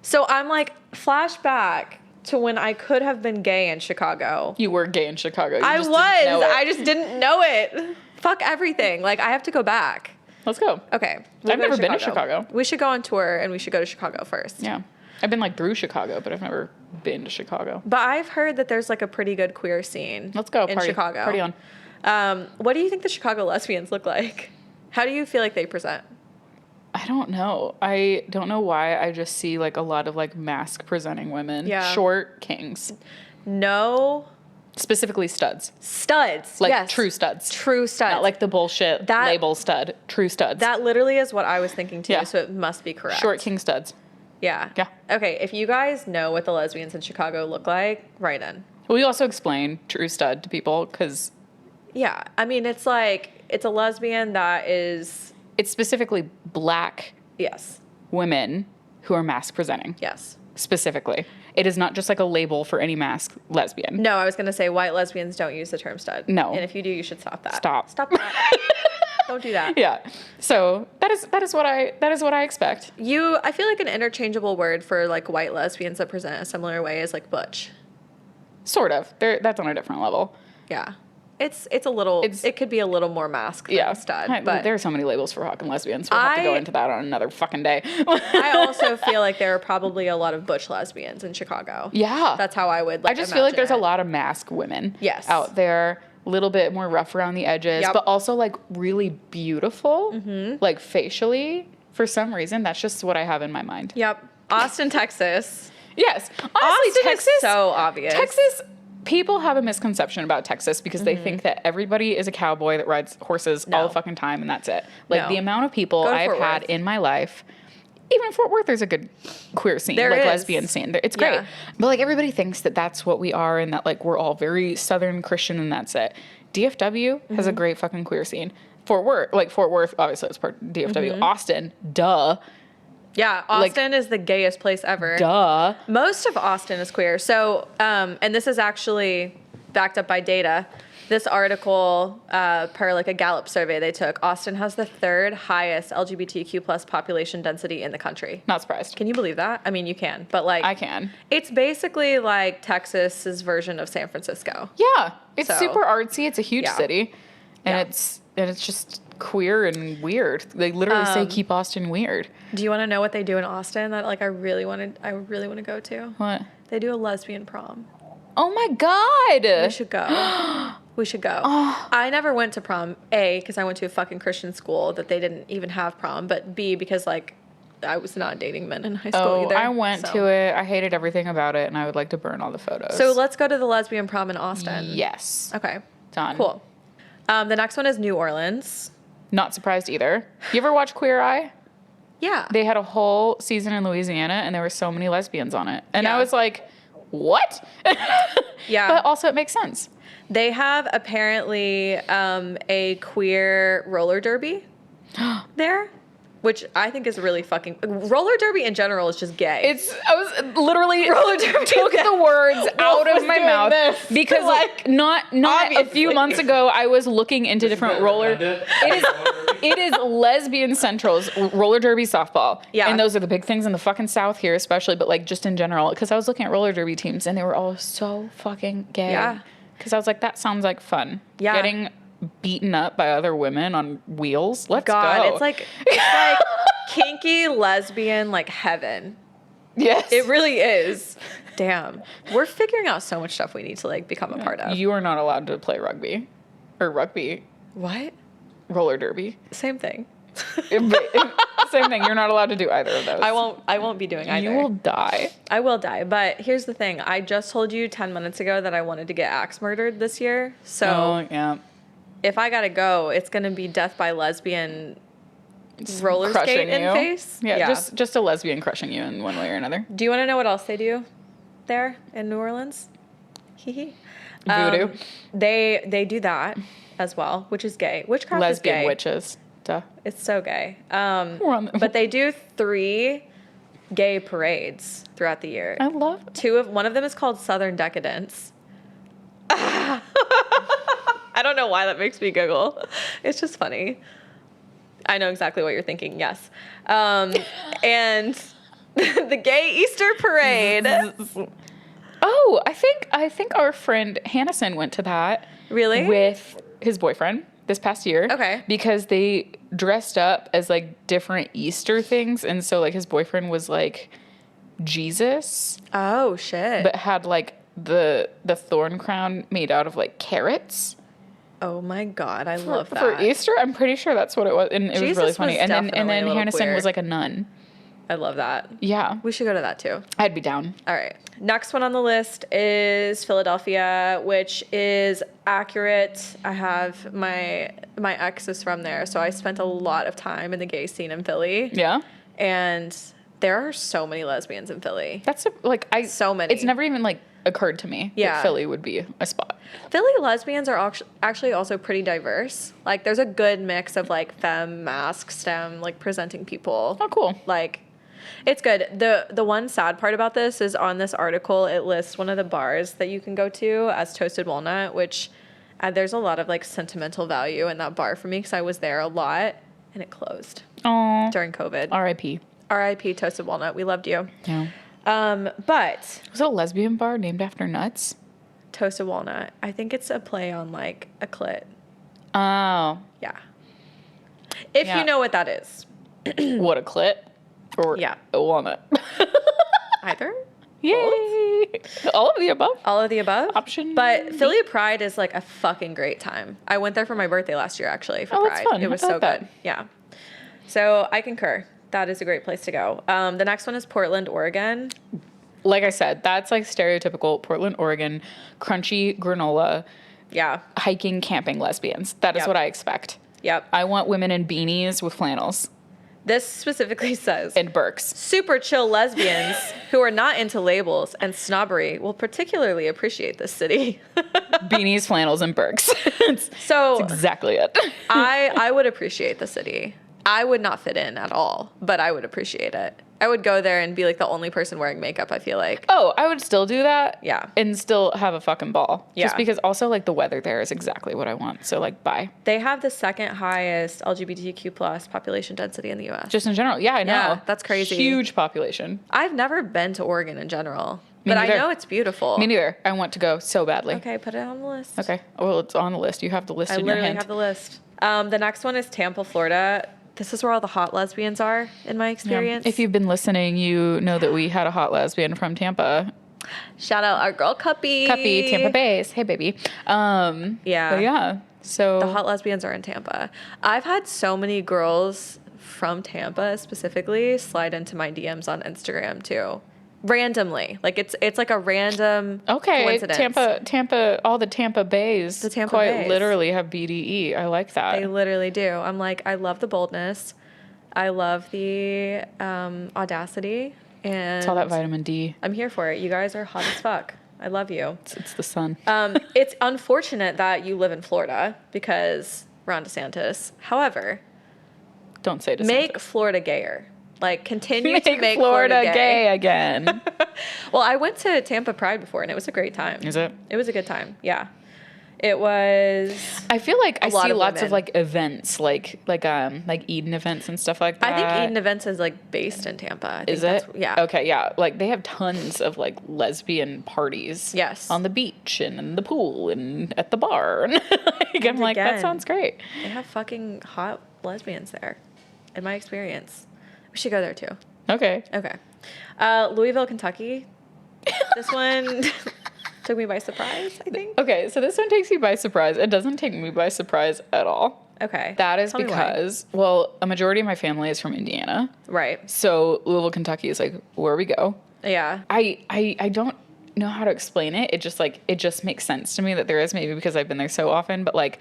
Speaker 2: So I'm like, flashback to when I could have been gay in Chicago.
Speaker 1: You were gay in Chicago. You
Speaker 2: I
Speaker 1: just
Speaker 2: was.
Speaker 1: didn't know it.
Speaker 2: I just didn't know it. Fuck everything. Like, I have to go back.
Speaker 1: Let's go.
Speaker 2: Okay.
Speaker 1: I've never been to Chicago.
Speaker 2: We should go on tour and we should go to Chicago first.
Speaker 1: Yeah. I've been like through Chicago, but I've never been to Chicago.
Speaker 2: But I've heard that there's like a pretty good queer scene.
Speaker 1: Let's go.
Speaker 2: In
Speaker 1: Party.
Speaker 2: Chicago.
Speaker 1: Party on.
Speaker 2: What do you think the Chicago lesbians look like? How do you feel like they present?
Speaker 1: I don't know. I don't know why. I just see like a lot of like mask presenting women.
Speaker 2: Yeah.
Speaker 1: Short kings.
Speaker 2: No.
Speaker 1: Specifically studs.
Speaker 2: Studs.
Speaker 1: Like
Speaker 2: yes.
Speaker 1: true studs.
Speaker 2: True studs.
Speaker 1: Not like the bullshit
Speaker 2: That-
Speaker 1: label stud. True studs.
Speaker 2: That literally is what I was thinking too,
Speaker 1: Yeah.
Speaker 2: so it must be correct.
Speaker 1: Short king studs.
Speaker 2: Yeah.
Speaker 1: Yeah.
Speaker 2: Okay, if you guys know what the lesbians in Chicago look like, write in.
Speaker 1: We also explain true stud to people because
Speaker 2: Yeah. I mean, it's like, it's a lesbian that is,
Speaker 1: it's specifically black
Speaker 2: yes.
Speaker 1: women who are mask presenting.
Speaker 2: Yes.
Speaker 1: Specifically. It is not just like a label for any mask lesbian.
Speaker 2: No, I was going to say white lesbians don't use the term stud.
Speaker 1: No.
Speaker 2: And if you do, you should stop that.
Speaker 1: Stop.
Speaker 2: Stop that. Don't do that.
Speaker 1: Yeah. So that is what I expect.
Speaker 2: I feel like an interchangeable word for like white lesbians that present a similar way is like butch.
Speaker 1: Sort of. That's on a different level.
Speaker 2: Yeah. it's a little, it could be a little more masked than stud. But
Speaker 1: there are so many labels for fucking lesbians. We'll have to go into that on another fucking day.
Speaker 2: I also feel like there are probably a lot of butch lesbians in Chicago.
Speaker 1: Yeah.
Speaker 2: That's how I would,
Speaker 1: I just feel like there's a lot of masked women out there. A little bit more rough around the edges, but also like really beautiful, like facially. For some reason, that's just what I have in my mind.
Speaker 2: Yep. Austin, Texas.
Speaker 1: Yes. Honestly,
Speaker 2: Austin
Speaker 1: Texas
Speaker 2: is so obvious.
Speaker 1: Texas, people have a misconception about Texas because they think that everybody is a cowboy that rides horses all the fucking time and that's it. Like the amount of people I've had in my life, even Fort Worth, there's a good queer scene, lesbian scene. It's great. But like everybody thinks that that's what we are and that like we're all very Southern Christian and that's it. DFW has a great fucking queer scene. Fort Worth, obviously it's part DFW. Austin, duh.
Speaker 2: Yeah, Austin is the gayest place ever.
Speaker 1: Duh.
Speaker 2: Most of Austin is queer. So, and this is actually backed up by data. This article, per like a Gallup survey they took, Austin has the 3rd highest LGBTQ plus population density in the country.
Speaker 1: Not surprised.
Speaker 2: Can you believe that? I mean, you can, but like
Speaker 1: I can.
Speaker 2: It's basically like Texas's version of San Francisco.
Speaker 1: Yeah, it's super artsy. It's a huge city, and it's just queer and weird. They literally say keep Austin weird.
Speaker 2: Do you want to know what they do in Austin that like I really want to go to?
Speaker 1: What?
Speaker 2: They do a lesbian prom.
Speaker 1: Oh my God.
Speaker 2: We should go. We should go. Oh. I never went to prom, A, because I went to a fucking Christian school that they didn't even have prom, but B, because like I was not dating men in high school either.
Speaker 1: I went to it. I hated everything about it, and I would like to burn all the photos.
Speaker 2: So let's go to the lesbian prom in Austin.
Speaker 1: Yes.
Speaker 2: Okay.
Speaker 1: Done.
Speaker 2: Cool. The next one is New Orleans.
Speaker 1: Not surprised either. You ever watch Queer Eye?
Speaker 2: Yeah.
Speaker 1: They had a whole season in Louisiana, and there were so many lesbians on it. And I was like, what?
Speaker 2: Yeah.
Speaker 1: But also it makes sense.
Speaker 2: They have apparently a queer roller derby there, which I think is really fucking... Roller derby in general is just gay.
Speaker 1: I was literally...
Speaker 2: Roller derby
Speaker 1: took the words out of my mouth.
Speaker 2: This.
Speaker 1: Because like, not a few months ago, I was looking into different roller... It is Lesbian Central's roller derby softball. Yeah. And those are the big things in the fucking South here, especially, but like just in general. Because I was looking at roller derby teams and they were all so fucking gay. Yeah. Because I was like, that sounds like fun. Yeah. Getting beaten up by other women on wheels. Let's go.
Speaker 2: It's like kinky lesbian like heaven.
Speaker 1: Yes.
Speaker 2: It really is. Damn. We're figuring out so much stuff we need to like become a part of.
Speaker 1: You are not allowed to play rugby. Or rugby.
Speaker 2: What?
Speaker 1: Roller derby.
Speaker 2: Same thing.
Speaker 1: Same thing. You're not allowed to do either of those.
Speaker 2: I won't be doing either.
Speaker 1: You will die.
Speaker 2: I will die. But here's the thing. I just told you 10 minutes ago that I wanted to get axe murdered this year. So if I gotta go, it's gonna be death by lesbian roller skate in face.
Speaker 1: Yeah, just a lesbian crushing you in one way or another.
Speaker 2: Do you want to know what else they do there in New Orleans?
Speaker 1: Voodoo.
Speaker 2: They do that as well, which is gay. Witchcraft is gay.
Speaker 1: Lesbian witches. Duh.
Speaker 2: It's so gay. But they do 3 gay parades throughout the year.
Speaker 1: I love
Speaker 2: one of them is called Southern Decadence. I don't know why that makes me giggle. It's just funny. I know exactly what you're thinking. Yes. And the gay Easter parade.
Speaker 1: Oh, I think our friend Hannison went to that.
Speaker 2: Really?
Speaker 1: With his boyfriend this past year.
Speaker 2: Okay.
Speaker 1: Because they dressed up as like different Easter things, and so like his boyfriend was like Jesus.
Speaker 2: Oh shit.
Speaker 1: But had like the thorn crown made out of like carrots.
Speaker 2: Oh my God, I love that.
Speaker 1: For Easter, I'm pretty sure that's what it was, and it was really funny. And then Hannison was like a nun.
Speaker 2: I love that.
Speaker 1: Yeah.
Speaker 2: We should go to that too.
Speaker 1: I'd be down.
Speaker 2: All right. Next one on the list is Philadelphia, which is accurate. I have my ex is from there, so I spent a lot of time in the gay scene in Philly.
Speaker 1: Yeah.
Speaker 2: And there are so many lesbians in Philly.
Speaker 1: So many. It's never even like occurred to me that Philly would be a spot.
Speaker 2: Philly lesbians are actually also pretty diverse. Like there's a good mix of like femme, masc, STEM, like presenting people.
Speaker 1: Oh, cool.
Speaker 2: Like it's good. The one sad part about this is on this article, it lists one of the bars that you can go to as Toasted Walnut, which there's a lot of like sentimental value in that bar for me because I was there a lot and it closed during COVID.
Speaker 1: R.I.P.
Speaker 2: R.I.P. Toasted Walnut. We loved you.
Speaker 1: Yeah.
Speaker 2: But
Speaker 1: was it a lesbian bar named after nuts?
Speaker 2: toasted walnut. I think it's a play on like a clit.
Speaker 1: Oh.
Speaker 2: Yeah. If you know what that is.
Speaker 1: What, a clit? Or a walnut?
Speaker 2: Either.
Speaker 1: Yay! Both? All of the above?
Speaker 2: All of the above.
Speaker 1: Option
Speaker 2: But
Speaker 1: B.
Speaker 2: Philly Pride is like a fucking great time. I went there for my birthday last year, actually, for
Speaker 1: Pride.
Speaker 2: Pride.
Speaker 1: That's fun.
Speaker 2: It was
Speaker 1: I
Speaker 2: so
Speaker 1: like that.
Speaker 2: good. Yeah. So I concur. That is a great place to go. The next one is Portland, Oregon.
Speaker 1: Like I said, that's like stereotypical Portland, Oregon, crunchy granola, hiking, camping lesbians. That is what I expect.
Speaker 2: Yep.
Speaker 1: I want women in beanies with flannels.
Speaker 2: This specifically says,
Speaker 1: and Birks.
Speaker 2: Super chill lesbians who are not into labels and snobbery will particularly appreciate this city.
Speaker 1: Beanies, flannels, and Birks. That's exactly it.
Speaker 2: I would appreciate the city. I would not fit in at all, but I would appreciate it. I would go there and be like the only person wearing makeup, I feel like.
Speaker 1: Oh, I would still do that.
Speaker 2: Yeah.
Speaker 1: And still have a fucking ball.
Speaker 2: Yeah.
Speaker 1: Just because also like the weather there is exactly what I want. So like bye.
Speaker 2: They have the second highest LGBTQ plus population density in the US.
Speaker 1: Just in general. Yeah, I know.
Speaker 2: Yeah, that's crazy.
Speaker 1: Huge population.
Speaker 2: I've never been to Oregon in general.
Speaker 1: Me
Speaker 2: but
Speaker 1: neither.
Speaker 2: I know it's beautiful.
Speaker 1: Me neither. I want to go so badly.
Speaker 2: Okay, put it on the list.
Speaker 1: Okay. Well, it's on the list. You have the list in your hand.
Speaker 2: I literally have the list. The next one is Tampa, Florida. This is where all the hot lesbians are, in my experience.
Speaker 1: Yeah. If you've been listening, you know that we had a hot lesbian from Tampa.
Speaker 2: Shout out our girl Cuppy.
Speaker 1: Cuppy, Tampa Base. Hey, baby.
Speaker 2: Yeah.
Speaker 1: But yeah. So
Speaker 2: the hot lesbians are in Tampa. I've had so many girls from Tampa specifically slide into my DMs on Instagram too. Randomly. Like it's like a random coincidence.
Speaker 1: Tampa, all the Tampa Bays
Speaker 2: The Tampa
Speaker 1: quite
Speaker 2: Bays.
Speaker 1: literally have BDE. I like that.
Speaker 2: They literally do. I'm like, I love the boldness. I love the audacity. And
Speaker 1: It's all that vitamin D.
Speaker 2: I'm here for it. You guys are hot as fuck. I love you.
Speaker 1: It's the sun.
Speaker 2: It's unfortunate that you live in Florida because Ron DeSantis. However,
Speaker 1: Don't say DeSantis.
Speaker 2: make Florida gayer. Like, continue to make
Speaker 1: Florida gay again.
Speaker 2: Well, I went to Tampa Pride before, and it was a great time.
Speaker 1: Is it?
Speaker 2: It was a good time. Yeah. It was.
Speaker 1: I feel like I see lots
Speaker 2: women.
Speaker 1: of like events, like Eden events and stuff like that.
Speaker 2: I think Eden Events is like based in Tampa. I think
Speaker 1: Is it?
Speaker 2: Yeah.
Speaker 1: Okay, yeah. Like they have tons of like lesbian parties.
Speaker 2: Yes.
Speaker 1: On the beach and in the pool and at the bar. And like, I'm like, that
Speaker 2: again,
Speaker 1: sounds great.
Speaker 2: They have fucking hot lesbians there, in my experience. We should go there too.
Speaker 1: Okay.
Speaker 2: Okay. Louisville, Kentucky. This one took me by surprise, I think.
Speaker 1: Okay, so this one takes you by surprise. It doesn't take me by surprise at all.
Speaker 2: Okay.
Speaker 1: That is
Speaker 2: Tell me why.
Speaker 1: because, well, a majority of my family is from Indiana.
Speaker 2: Right.
Speaker 1: So Louisville, Kentucky is like where we go.
Speaker 2: Yeah.
Speaker 1: I don't know how to explain it. It just makes sense to me that there is, maybe because I've been there so often, but like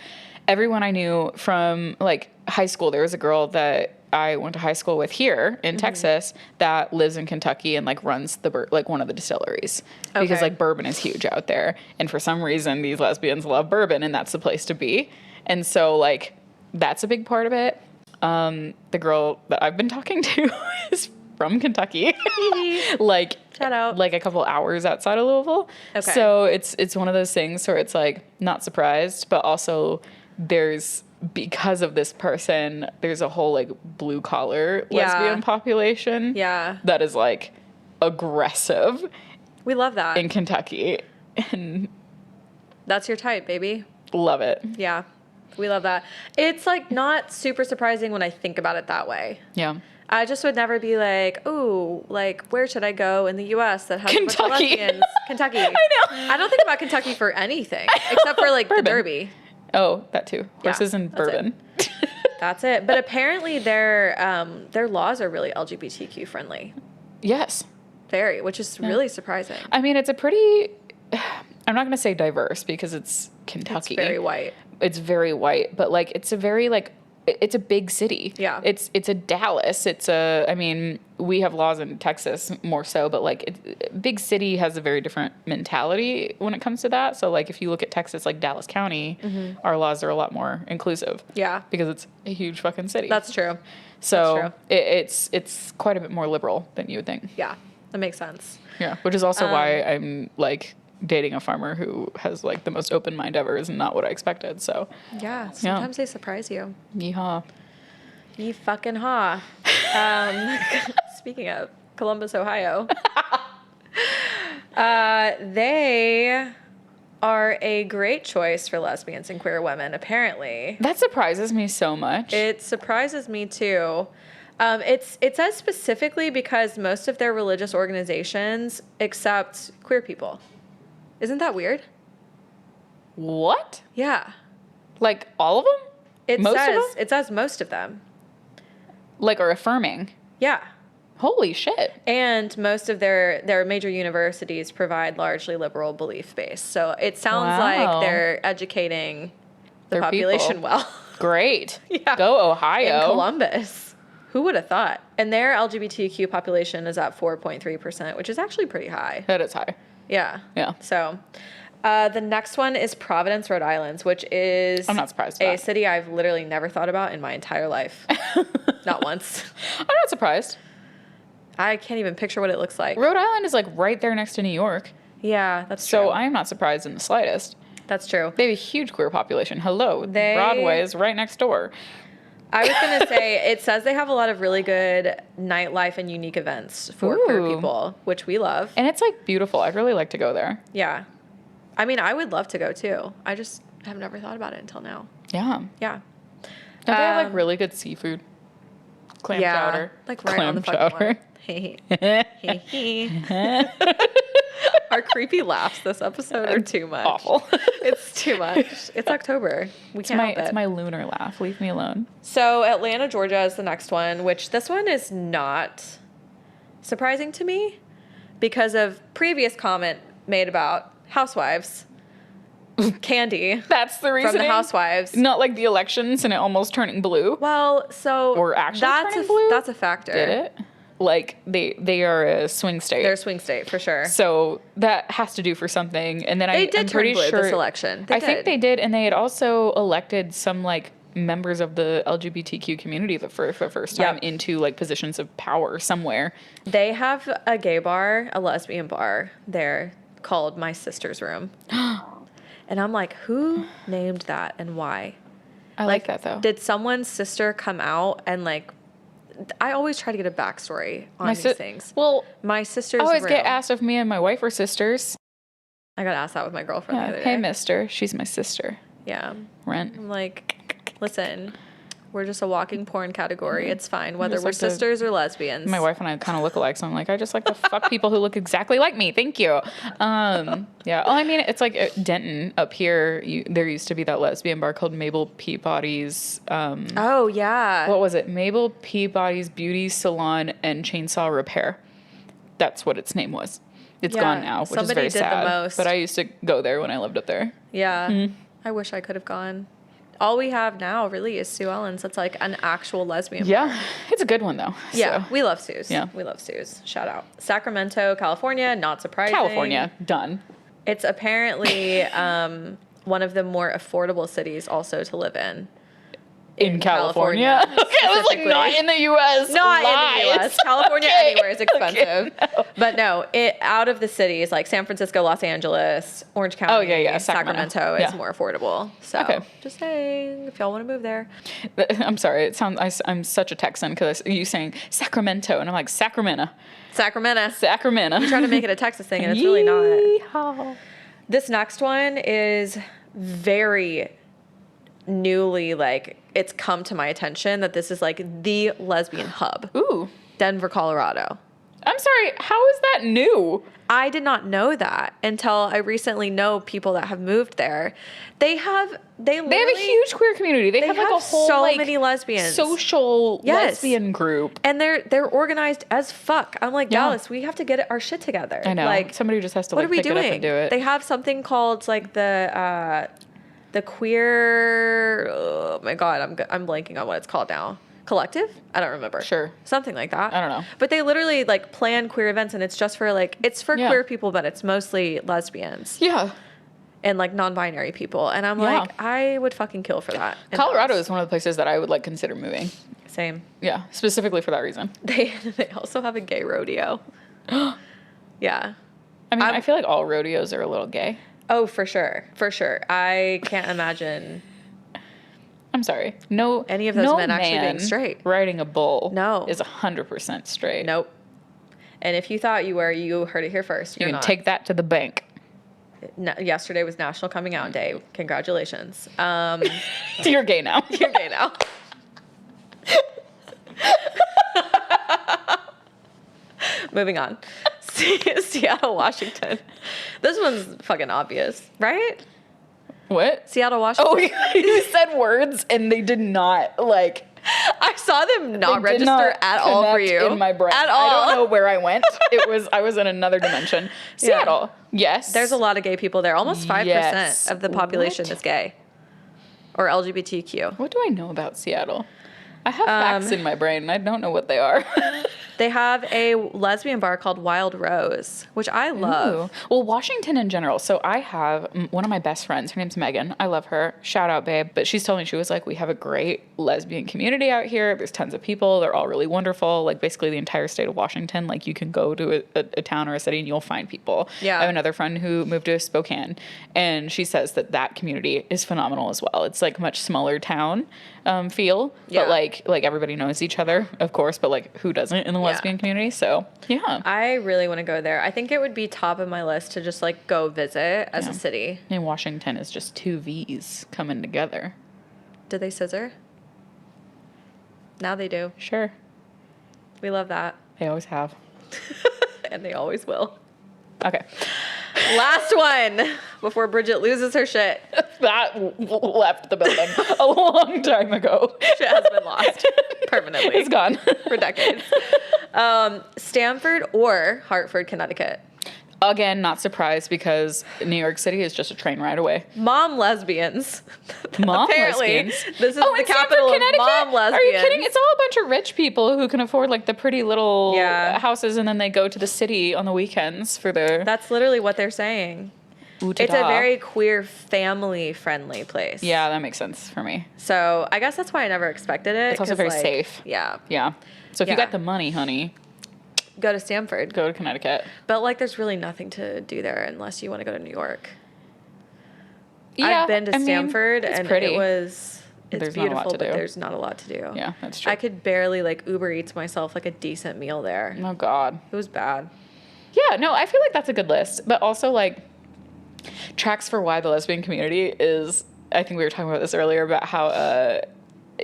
Speaker 1: everyone I knew from like high school, there was a girl that I went to high school with here in Texas that lives in Kentucky and like runs like one of the distilleries because
Speaker 2: Okay.
Speaker 1: like bourbon is huge out there. And for some reason these lesbians love bourbon and that's the place to be. And so like that's a big part of it. The girl that I've been talking to is from Kentucky. Like
Speaker 2: Shout out.
Speaker 1: like a couple hours outside of Louisville.
Speaker 2: Okay.
Speaker 1: So it's one of those things where it's like not surprised, but also because of this person, there's a whole like blue collar lesbian population.
Speaker 2: Yeah.
Speaker 1: That is like aggressive
Speaker 2: We love that.
Speaker 1: in Kentucky and
Speaker 2: That's your type, baby.
Speaker 1: love it.
Speaker 2: Yeah. We love that. It's like not super surprising when I think about it that way.
Speaker 1: Yeah.
Speaker 2: I just would never be like, ooh, like where should I go in the U.S. that has a bunch of
Speaker 1: Kentucky.
Speaker 2: lesbians? Kentucky.
Speaker 1: I know.
Speaker 2: I don't think about Kentucky for anything except for like the
Speaker 1: Bourbon.
Speaker 2: Derby.
Speaker 1: Oh, that too. Horses and
Speaker 2: that's it.
Speaker 1: bourbon.
Speaker 2: That's it. But apparently their laws are really LGBTQ friendly.
Speaker 1: Yes.
Speaker 2: Very, which is really surprising.
Speaker 1: I mean, it's a pretty, I'm not going to say diverse because it's Kentucky.
Speaker 2: It's very white.
Speaker 1: It's very white, but like it's a very like it's a big city.
Speaker 2: Yeah.
Speaker 1: It's a Dallas. I mean, we have laws in Texas more so, but like big city has a very different mentality when it comes to that. So like if you look at Texas, like Dallas County, our laws are a lot more inclusive.
Speaker 2: Yeah.
Speaker 1: Because it's a huge fucking city.
Speaker 2: That's true.
Speaker 1: So
Speaker 2: That's true.
Speaker 1: it's quite a bit more liberal than you would think.
Speaker 2: Yeah. That makes sense.
Speaker 1: Yeah. Which is also why I'm like dating a farmer who has like the most open mind ever is not what I expected. So
Speaker 2: Yeah. Sometimes they surprise you.
Speaker 1: yeehaw.
Speaker 2: Ye fucking ha. Speaking of Columbus, Ohio. They are a great choice for lesbians and queer women, apparently.
Speaker 1: That surprises me so much.
Speaker 2: It surprises me too. It says specifically because most of their religious organizations accept queer people. Isn't that weird?
Speaker 1: What?
Speaker 2: Yeah.
Speaker 1: Like all of them?
Speaker 2: It says most of them.
Speaker 1: Like are affirming.
Speaker 2: Yeah.
Speaker 1: Holy shit.
Speaker 2: And most of their major universities provide largely liberal belief base. So it sounds like they're educating the
Speaker 1: Their
Speaker 2: population
Speaker 1: people.
Speaker 2: well.
Speaker 1: Great.
Speaker 2: Yeah.
Speaker 1: Go Ohio.
Speaker 2: In Columbus. Who would have thought? And their LGBTQ population is at 4.3%, which is actually pretty high.
Speaker 1: That is high.
Speaker 2: Yeah.
Speaker 1: Yeah.
Speaker 2: So the next one is Providence, Rhode Island, which is
Speaker 1: I'm not surprised.
Speaker 2: a city I've literally never thought about in my entire life. Not once.
Speaker 1: I'm not surprised.
Speaker 2: I can't even picture what it looks like.
Speaker 1: Rhode Island is like right there next to New York.
Speaker 2: Yeah, that's
Speaker 1: So
Speaker 2: true.
Speaker 1: I am not surprised in the slightest.
Speaker 2: That's true.
Speaker 1: They have a huge queer population. Hello. Broadway is right next door.
Speaker 2: I was going to say, it says they have a lot of really good nightlife and unique events for queer people, which we love.
Speaker 1: And it's like beautiful. I'd really like to go there.
Speaker 2: Yeah. I mean, I would love to go too. I just have never thought about it until now.
Speaker 1: Yeah.
Speaker 2: Yeah.
Speaker 1: Don't they have like really good seafood? Clam chowder.
Speaker 2: Like right
Speaker 1: Clam
Speaker 2: on the fucking
Speaker 1: chowder.
Speaker 2: water. Our creepy laughs this episode are too much.
Speaker 1: Awful.
Speaker 2: It's too much. It's October. We can't help it.
Speaker 1: It's my lunar laugh. Leave me alone.
Speaker 2: So Atlanta, Georgia is the next one, which this one is not surprising to me because of previous comment made about housewives. Candy.
Speaker 1: That's the reason.
Speaker 2: From the Housewives.
Speaker 1: Not like the elections and it almost turning blue.
Speaker 2: Well, so
Speaker 1: Or actually turning blue?
Speaker 2: That's a factor.
Speaker 1: Did it? Like they are a swing state.
Speaker 2: They're a swing state for sure.
Speaker 1: So that has to do for something. And then
Speaker 2: They did
Speaker 1: I'm
Speaker 2: turn
Speaker 1: pretty
Speaker 2: blue
Speaker 1: sure
Speaker 2: this election.
Speaker 1: I think they did, and they had also elected some like members of the LGBTQ community for the first time into like positions of power somewhere.
Speaker 2: They have a gay bar, a lesbian bar there called My Sister's Room. And I'm like, who named that and why?
Speaker 1: I like that though.
Speaker 2: Did someone's sister come out and like, I always try to get a backstory on these things.
Speaker 1: Well,
Speaker 2: My Sister's
Speaker 1: I always
Speaker 2: Room.
Speaker 1: get asked if me and my wife were sisters.
Speaker 2: I got asked that with my girlfriend the other day.
Speaker 1: Hey, mister, she's my sister.
Speaker 2: Yeah.
Speaker 1: Rent.
Speaker 2: I'm like, listen, we're just a walking porn category. It's fine, whether
Speaker 1: just
Speaker 2: we're
Speaker 1: like to-
Speaker 2: sisters or lesbians.
Speaker 1: My wife and I kind of look alike, so I'm like, I just like to fuck people who look exactly like me. Thank you. Yeah. Well, I mean, it's like Denton up here. There used to be that lesbian bar called Mabel Peabody's.
Speaker 2: Oh, yeah.
Speaker 1: What was it? Mabel Peabody's Beauty Salon and Chainsaw Repair. That's what its name was. It's gone now, which
Speaker 2: Somebody
Speaker 1: is very
Speaker 2: did the
Speaker 1: sad.
Speaker 2: most.
Speaker 1: But I used to go there when I lived up there.
Speaker 2: Yeah. I wish I could have gone. All we have now really is Sue Ellen's. That's like an actual lesbian bar.
Speaker 1: Yeah. It's a good one, though.
Speaker 2: Yeah,
Speaker 1: So.
Speaker 2: we love Sue's.
Speaker 1: Yeah.
Speaker 2: We love Sue's. Shout out. Sacramento, California, not surprising.
Speaker 1: California, done.
Speaker 2: It's apparently one of the more affordable cities also to live in.
Speaker 1: In California? Okay, I was like, not in the U.S.
Speaker 2: Not
Speaker 1: Lies.
Speaker 2: in the U.S. California
Speaker 1: Okay.
Speaker 2: anywhere is expensive.
Speaker 1: Okay, no.
Speaker 2: But no, out of the cities, like San Francisco, Los Angeles, Orange County, Sacramento is more affordable. So just saying, if y'all want to move there.
Speaker 1: I'm sorry. It sounds. I'm such a Texan because you saying Sacramento, and I'm like Sacramento.
Speaker 2: Sacramento.
Speaker 1: I'm
Speaker 2: trying to make it a Texas thing, and it's really not.
Speaker 1: Yeehaw.
Speaker 2: This next one is very newly, like, it's come to my attention that this is like the lesbian hub.
Speaker 1: Ooh.
Speaker 2: Denver, Colorado.
Speaker 1: I'm sorry. How is that new?
Speaker 2: I did not know that until I recently know people that have moved there. They have a
Speaker 1: huge queer community. They have like a whole
Speaker 2: so
Speaker 1: like,
Speaker 2: many lesbians.
Speaker 1: social lesbian group.
Speaker 2: And they're organized as fuck. I'm like, Dallas, we have to get our shit together.
Speaker 1: I know.
Speaker 2: Like,
Speaker 1: Somebody just has to
Speaker 2: what
Speaker 1: like
Speaker 2: are we
Speaker 1: pick
Speaker 2: doing?
Speaker 1: it up and do it.
Speaker 2: They have something called like the queer. Oh my god, I'm blanking on what it's called now. Collective? I don't remember.
Speaker 1: Sure.
Speaker 2: Something like that.
Speaker 1: I don't know.
Speaker 2: But they literally like plan queer events, and it's just for like queer people, but it's mostly lesbians.
Speaker 1: Yeah.
Speaker 2: And like non-binary people. And I'm like, I would fucking kill for that.
Speaker 1: Colorado is one of the places that I would like consider moving.
Speaker 2: Same.
Speaker 1: Yeah, specifically for that reason.
Speaker 2: They also have a gay rodeo. Yeah.
Speaker 1: I mean, I feel like all rodeos are a little gay.
Speaker 2: Oh, for sure. For sure. I can't imagine
Speaker 1: I'm sorry. No,
Speaker 2: any of those men actually being straight.
Speaker 1: Riding a bull
Speaker 2: No.
Speaker 1: is 100% straight.
Speaker 2: Nope. And if you thought you were, you heard it here first.
Speaker 1: You can take that to the bank.
Speaker 2: Yesterday was National Coming Out Day. Congratulations.
Speaker 1: You're gay now.
Speaker 2: You're gay now. Moving on. Seattle, Washington. This one's fucking obvious, right?
Speaker 1: What?
Speaker 2: Seattle, Washington.
Speaker 1: Oh, you said words and they did not like.
Speaker 2: I saw them not
Speaker 1: They did
Speaker 2: register
Speaker 1: not
Speaker 2: at all for
Speaker 1: connect
Speaker 2: you.
Speaker 1: in my brain.
Speaker 2: At all.
Speaker 1: I don't know where I went. I was in another dimension. Seattle. Yes.
Speaker 2: There's a lot of gay people there. Almost 5%
Speaker 1: Yes.
Speaker 2: of the population
Speaker 1: What?
Speaker 2: is gay or LGBTQ.
Speaker 1: What do I know about Seattle? I have facts in my brain and I don't know what they are.
Speaker 2: They have a lesbian bar called Wild Rose, which I love.
Speaker 1: Ooh. Well, Washington in general. So I have one of my best friends. Her name's Megan. I love her. Shout out, babe. But she's told me, she was like, we have a great lesbian community out here. There's tons of people. They're all really wonderful. Like basically the entire state of Washington. Like you can go to a town or a city and you'll find people.
Speaker 2: Yeah.
Speaker 1: I have another friend who moved to Spokane and she says that community is phenomenal as well. It's like much smaller town feel,
Speaker 2: Yeah.
Speaker 1: but like everybody knows each other, of course, but like who doesn't in the lesbian community? So yeah.
Speaker 2: I really want to go there. I think it would be top of my list to just like go visit as a city.
Speaker 1: And Washington is just two V's coming together.
Speaker 2: Did they scissor? Now they do.
Speaker 1: Sure.
Speaker 2: We love that.
Speaker 1: They always have.
Speaker 2: And they always will.
Speaker 1: Okay.
Speaker 2: Last one before Bridget loses her shit.
Speaker 1: That left the building a long time ago.
Speaker 2: Shit has been lost permanently.
Speaker 1: It's gone.
Speaker 2: For decades. Stamford or Hartford, Connecticut.
Speaker 1: Again, not surprised because New York City is just a train ride away.
Speaker 2: Mom lesbians.
Speaker 1: Mom
Speaker 2: Apparently,
Speaker 1: lesbians?
Speaker 2: this is
Speaker 1: Oh,
Speaker 2: the
Speaker 1: in
Speaker 2: capital
Speaker 1: Stamford,
Speaker 2: of mom lesbians.
Speaker 1: Are you kidding? It's all a bunch of rich people who can afford like the pretty little houses and then they go to the city on the weekends for their...
Speaker 2: That's literally what they're saying.
Speaker 1: Ooh-ta-da.
Speaker 2: It's a very queer, family-friendly place.
Speaker 1: Yeah, that makes sense for me.
Speaker 2: So I guess that's why I never expected it.
Speaker 1: It's also
Speaker 2: 'cause,
Speaker 1: very
Speaker 2: like,
Speaker 1: safe.
Speaker 2: Yeah.
Speaker 1: Yeah. So if you
Speaker 2: Yeah.
Speaker 1: got the money, honey,
Speaker 2: Go to Stamford.
Speaker 1: go to Connecticut.
Speaker 2: But like there's really nothing to do there unless you want to go to New York.
Speaker 1: Yeah,
Speaker 2: I've been to
Speaker 1: I mean,
Speaker 2: Stamford
Speaker 1: it's
Speaker 2: and
Speaker 1: pretty.
Speaker 2: it's
Speaker 1: There's not a lot
Speaker 2: beautiful,
Speaker 1: to
Speaker 2: but
Speaker 1: do.
Speaker 2: there's not a lot to do.
Speaker 1: Yeah, that's true.
Speaker 2: I could barely like Uber Eats myself like a decent meal there.
Speaker 1: Oh, God.
Speaker 2: It was bad.
Speaker 1: Yeah, no, I feel like that's a good list. But also, like, tracks for why the lesbian community is... I think we were talking about this earlier about how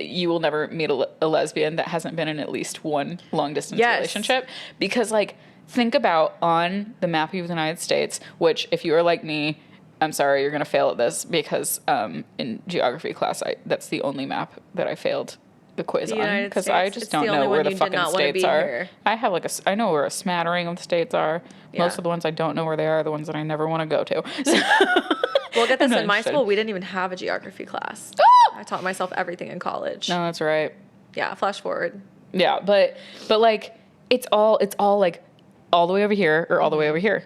Speaker 1: you will never meet a lesbian that hasn't been in at least one long-distance relationship. Because, like, think about on the map of the United States, which if you are like me... I'm sorry, you're going to fail at this because in geography class, that's the only map that I failed the quiz on because I just don't know where the fucking states are. I have like I know where a smattering of the states are.
Speaker 2: Yeah.
Speaker 1: Most of the ones I don't know where they are the ones that I never want to go to.
Speaker 2: Well, get this,
Speaker 1: I'm not
Speaker 2: in my
Speaker 1: interested.
Speaker 2: school, we didn't even have a geography class. I taught myself everything in college.
Speaker 1: No, that's right.
Speaker 2: Yeah, flash forward.
Speaker 1: Yeah, but like it's all like all the way over here or all the way over here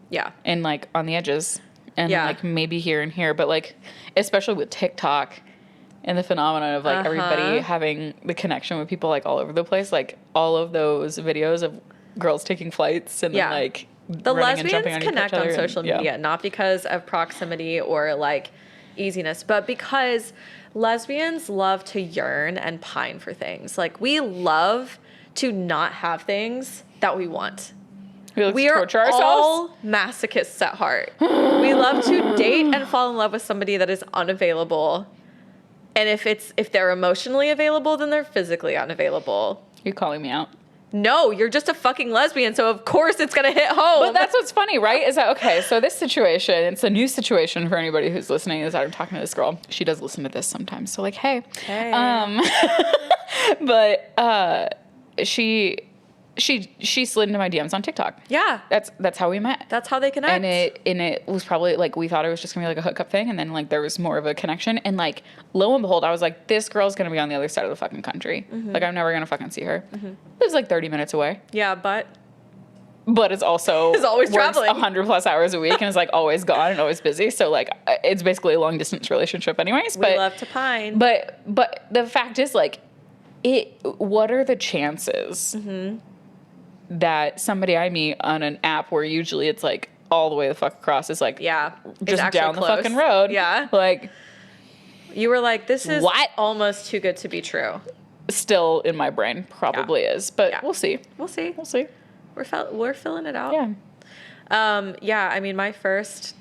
Speaker 2: Yeah.
Speaker 1: and like on the edges. And
Speaker 2: Yeah.
Speaker 1: like maybe here and here, but like especially with TikTok and the phenomenon of like everybody having the connection with people like all over the place, like all of those videos of girls taking flights and then like
Speaker 2: the
Speaker 1: running and jumping
Speaker 2: lesbians
Speaker 1: on
Speaker 2: connect
Speaker 1: each other
Speaker 2: on social
Speaker 1: and,
Speaker 2: media, not because of proximity or like easiness, but because lesbians love to yearn and pine for things. Like we love to not have things that we want. We are
Speaker 1: torture ourselves.
Speaker 2: all masochists at heart. We love to date and fall in love with somebody that is unavailable. And if they're emotionally available, then they're physically unavailable.
Speaker 1: You're calling me out.
Speaker 2: No, you're just a fucking lesbian, so of course it's gonna hit home.
Speaker 1: But that's what's funny, right? Is that okay? So this situation, it's a new situation for anybody who's listening. Is that I'm talking to this girl. She does listen to this sometimes. So like, hey. But she slid into my DMs on TikTok.
Speaker 2: Yeah.
Speaker 1: That's how we met.
Speaker 2: That's how they connect.
Speaker 1: And it was probably like we thought it was just gonna be like a hookup thing, and then like there was more of a connection. And like lo and behold, I was like, this girl's gonna be on the other side of the fucking country. Like I'm never gonna fucking see her. Lives like 30 minutes away.
Speaker 2: Yeah, but
Speaker 1: But it's also
Speaker 2: Is always traveling.
Speaker 1: 100 plus hours a week and is like always gone and always busy. So like it's basically a long distance relationship anyways.
Speaker 2: we love to pine.
Speaker 1: But the fact is like what are the chances that somebody I meet on an app where usually it's like all the way the fuck across is like
Speaker 2: yeah, it's
Speaker 1: just
Speaker 2: actually
Speaker 1: down
Speaker 2: close.
Speaker 1: the fucking road.
Speaker 2: Yeah.
Speaker 1: Like
Speaker 2: You were like, this is
Speaker 1: What?
Speaker 2: almost too good to be true.
Speaker 1: still in my brain probably is. But
Speaker 2: Yeah.
Speaker 1: we'll see.
Speaker 2: We'll see.
Speaker 1: We'll see.
Speaker 2: We're filling it out.
Speaker 1: Yeah.
Speaker 2: Yeah, I mean, my first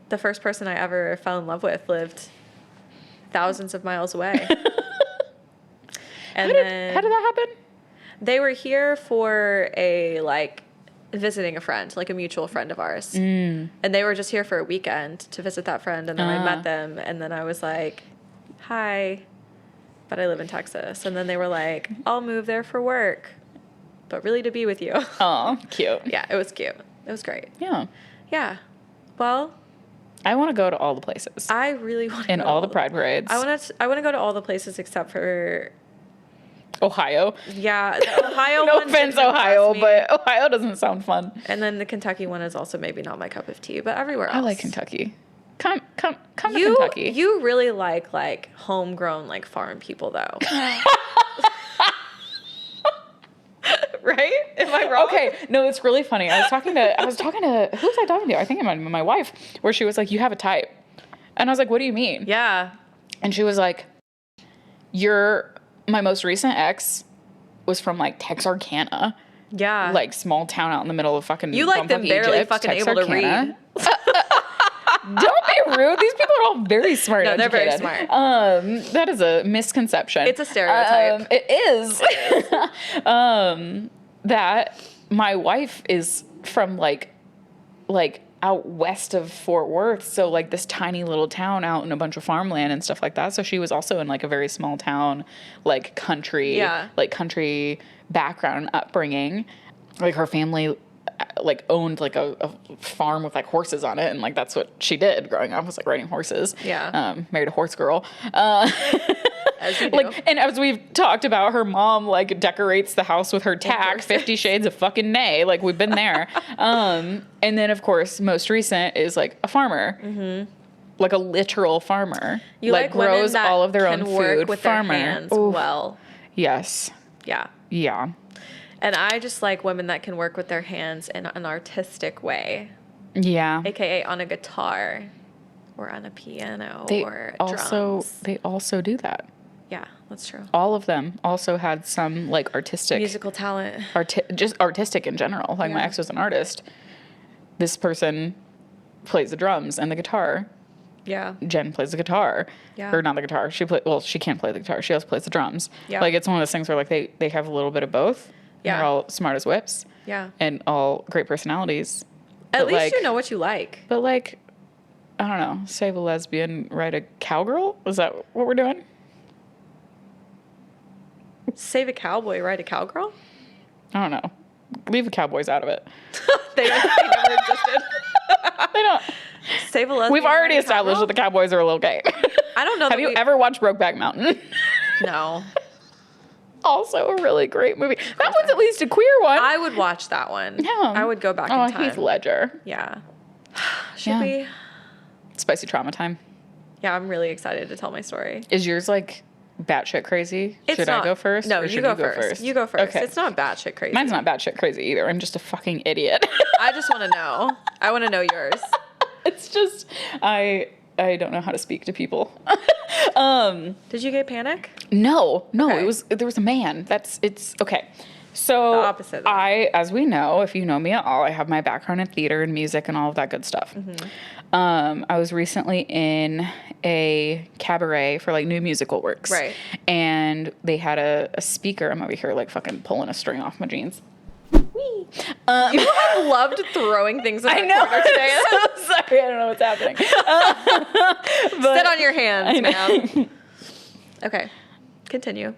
Speaker 2: the first person I ever fell in love with lived thousands of miles away. And
Speaker 1: how did that happen?
Speaker 2: They were here for visiting a friend, like a mutual friend of ours. And they were just here for a weekend to visit that friend. And then I met them. And then I was like, hi, but I live in Texas. And then they were like, I'll move there for work, but really to be with you.
Speaker 1: Oh, cute.
Speaker 2: Yeah, it was cute. It was great.
Speaker 1: Yeah.
Speaker 2: Yeah. Well,
Speaker 1: I want to go to all the places.
Speaker 2: I really want to
Speaker 1: in all the pride parades.
Speaker 2: I want to go to all the places except for
Speaker 1: Ohio.
Speaker 2: Yeah, the Ohio
Speaker 1: no
Speaker 2: one.
Speaker 1: offense, Ohio, but Ohio doesn't sound fun.
Speaker 2: And then the Kentucky one is also maybe not my cup of tea, but everywhere else.
Speaker 1: I like Kentucky. Come to Kentucky.
Speaker 2: You really like homegrown like farm people though. Right? Am I wrong?
Speaker 1: Okay, no, it's really funny. I was talking to who was I talking to? I think it might have been my wife, where she was like, "You have a type," and I was like, "What do you mean?"
Speaker 2: Yeah.
Speaker 1: And she was like, my most recent ex was from like Texarkana.
Speaker 2: Yeah.
Speaker 1: Like small town out in the middle of fucking.
Speaker 2: You like them barely
Speaker 1: Egypt,
Speaker 2: fucking able to read.
Speaker 1: Don't be rude. These people are all very smart.
Speaker 2: No,
Speaker 1: and
Speaker 2: they're very
Speaker 1: educated.
Speaker 2: smart.
Speaker 1: That is a misconception.
Speaker 2: It's a stereotype.
Speaker 1: It is. That my wife is from like out west of Fort Worth, so like this tiny little town out in a bunch of farmland and stuff like that. So she was also in like a very small town, like country background and upbringing. Like her family like owned like a farm with like horses on it, and like that's what she did growing up, was like riding horses.
Speaker 2: Yeah.
Speaker 1: Married a horse girl.
Speaker 2: As you do.
Speaker 1: Like, and as we've talked about, her mom like decorates the house with her tack, 50 Shades of fucking Nay. Like we've been there. And then of course, most recent is like a farmer. Mm-hmm. Like a literal farmer.
Speaker 2: You like
Speaker 1: grows
Speaker 2: that
Speaker 1: all of their
Speaker 2: can
Speaker 1: own
Speaker 2: work
Speaker 1: food.
Speaker 2: with
Speaker 1: Farmer.
Speaker 2: their hands
Speaker 1: Oof.
Speaker 2: well.
Speaker 1: Yes.
Speaker 2: Yeah.
Speaker 1: Yeah.
Speaker 2: And I just like women that can work with their hands in an artistic way.
Speaker 1: Yeah.
Speaker 2: AKA on a guitar or on a piano or drums.
Speaker 1: They also do that.
Speaker 2: Yeah, that's true.
Speaker 1: All of them also had some like artistic
Speaker 2: musical talent.
Speaker 1: Just artistic in general. Like my ex was an artist. This person plays the drums and the guitar.
Speaker 2: Yeah.
Speaker 1: Jen plays the guitar.
Speaker 2: Yeah.
Speaker 1: Or not the guitar. She can't play the guitar. She also plays the drums.
Speaker 2: Yeah.
Speaker 1: Like it's one of those things where like they have a little bit of both.
Speaker 2: Yeah.
Speaker 1: They're all smart as whips.
Speaker 2: Yeah.
Speaker 1: And all great personalities.
Speaker 2: At least you know what you like.
Speaker 1: But like, I don't know, save a lesbian, ride a cowgirl? Is that what we're doing?
Speaker 2: Save a cowboy, ride a cowgirl?
Speaker 1: I don't know. Leave the cowboys out of it.
Speaker 2: they never existed.
Speaker 1: They don't.
Speaker 2: Save a lesbian.
Speaker 1: We've already
Speaker 2: ride a
Speaker 1: established that
Speaker 2: cowgirl?
Speaker 1: the cowboys are a little gay.
Speaker 2: I don't know.
Speaker 1: Have you ever watched Brokeback Mountain?
Speaker 2: No.
Speaker 1: Also a really great movie. That one's at least a queer one.
Speaker 2: I would watch that one.
Speaker 1: Yeah.
Speaker 2: I would go back in time.
Speaker 1: Heath Ledger.
Speaker 2: Yeah. Should we?
Speaker 1: Spicy trauma time.
Speaker 2: Yeah, I'm really excited to tell my story.
Speaker 1: Is yours like batshit crazy? Should I go first?
Speaker 2: No,
Speaker 1: or
Speaker 2: you
Speaker 1: should
Speaker 2: go first. You go first.
Speaker 1: Okay.
Speaker 2: It's not batshit crazy.
Speaker 1: Mine's not batshit crazy either. I'm just a fucking idiot.
Speaker 2: I just want to know. I want to know yours.
Speaker 1: It's just I don't know how to speak to people.
Speaker 2: Did you get panic?
Speaker 1: No,
Speaker 2: Okay.
Speaker 1: there was a man. It's okay. So
Speaker 2: The opposite, then.
Speaker 1: as we know, if you know me at all, I have my background in theater and music and all of that good stuff.
Speaker 2: Mm-hmm.
Speaker 1: I was recently in a cabaret for like new musical works.
Speaker 2: Right.
Speaker 1: And they had a speaker. I'm over here like fucking pulling a string off my jeans. Whee.
Speaker 2: You have loved throwing things in
Speaker 1: I
Speaker 2: the
Speaker 1: know.
Speaker 2: corner today.
Speaker 1: I'm so sorry. I don't know what's happening.
Speaker 2: Sit on your hands,
Speaker 1: I know.
Speaker 2: ma'am. Okay. Continue.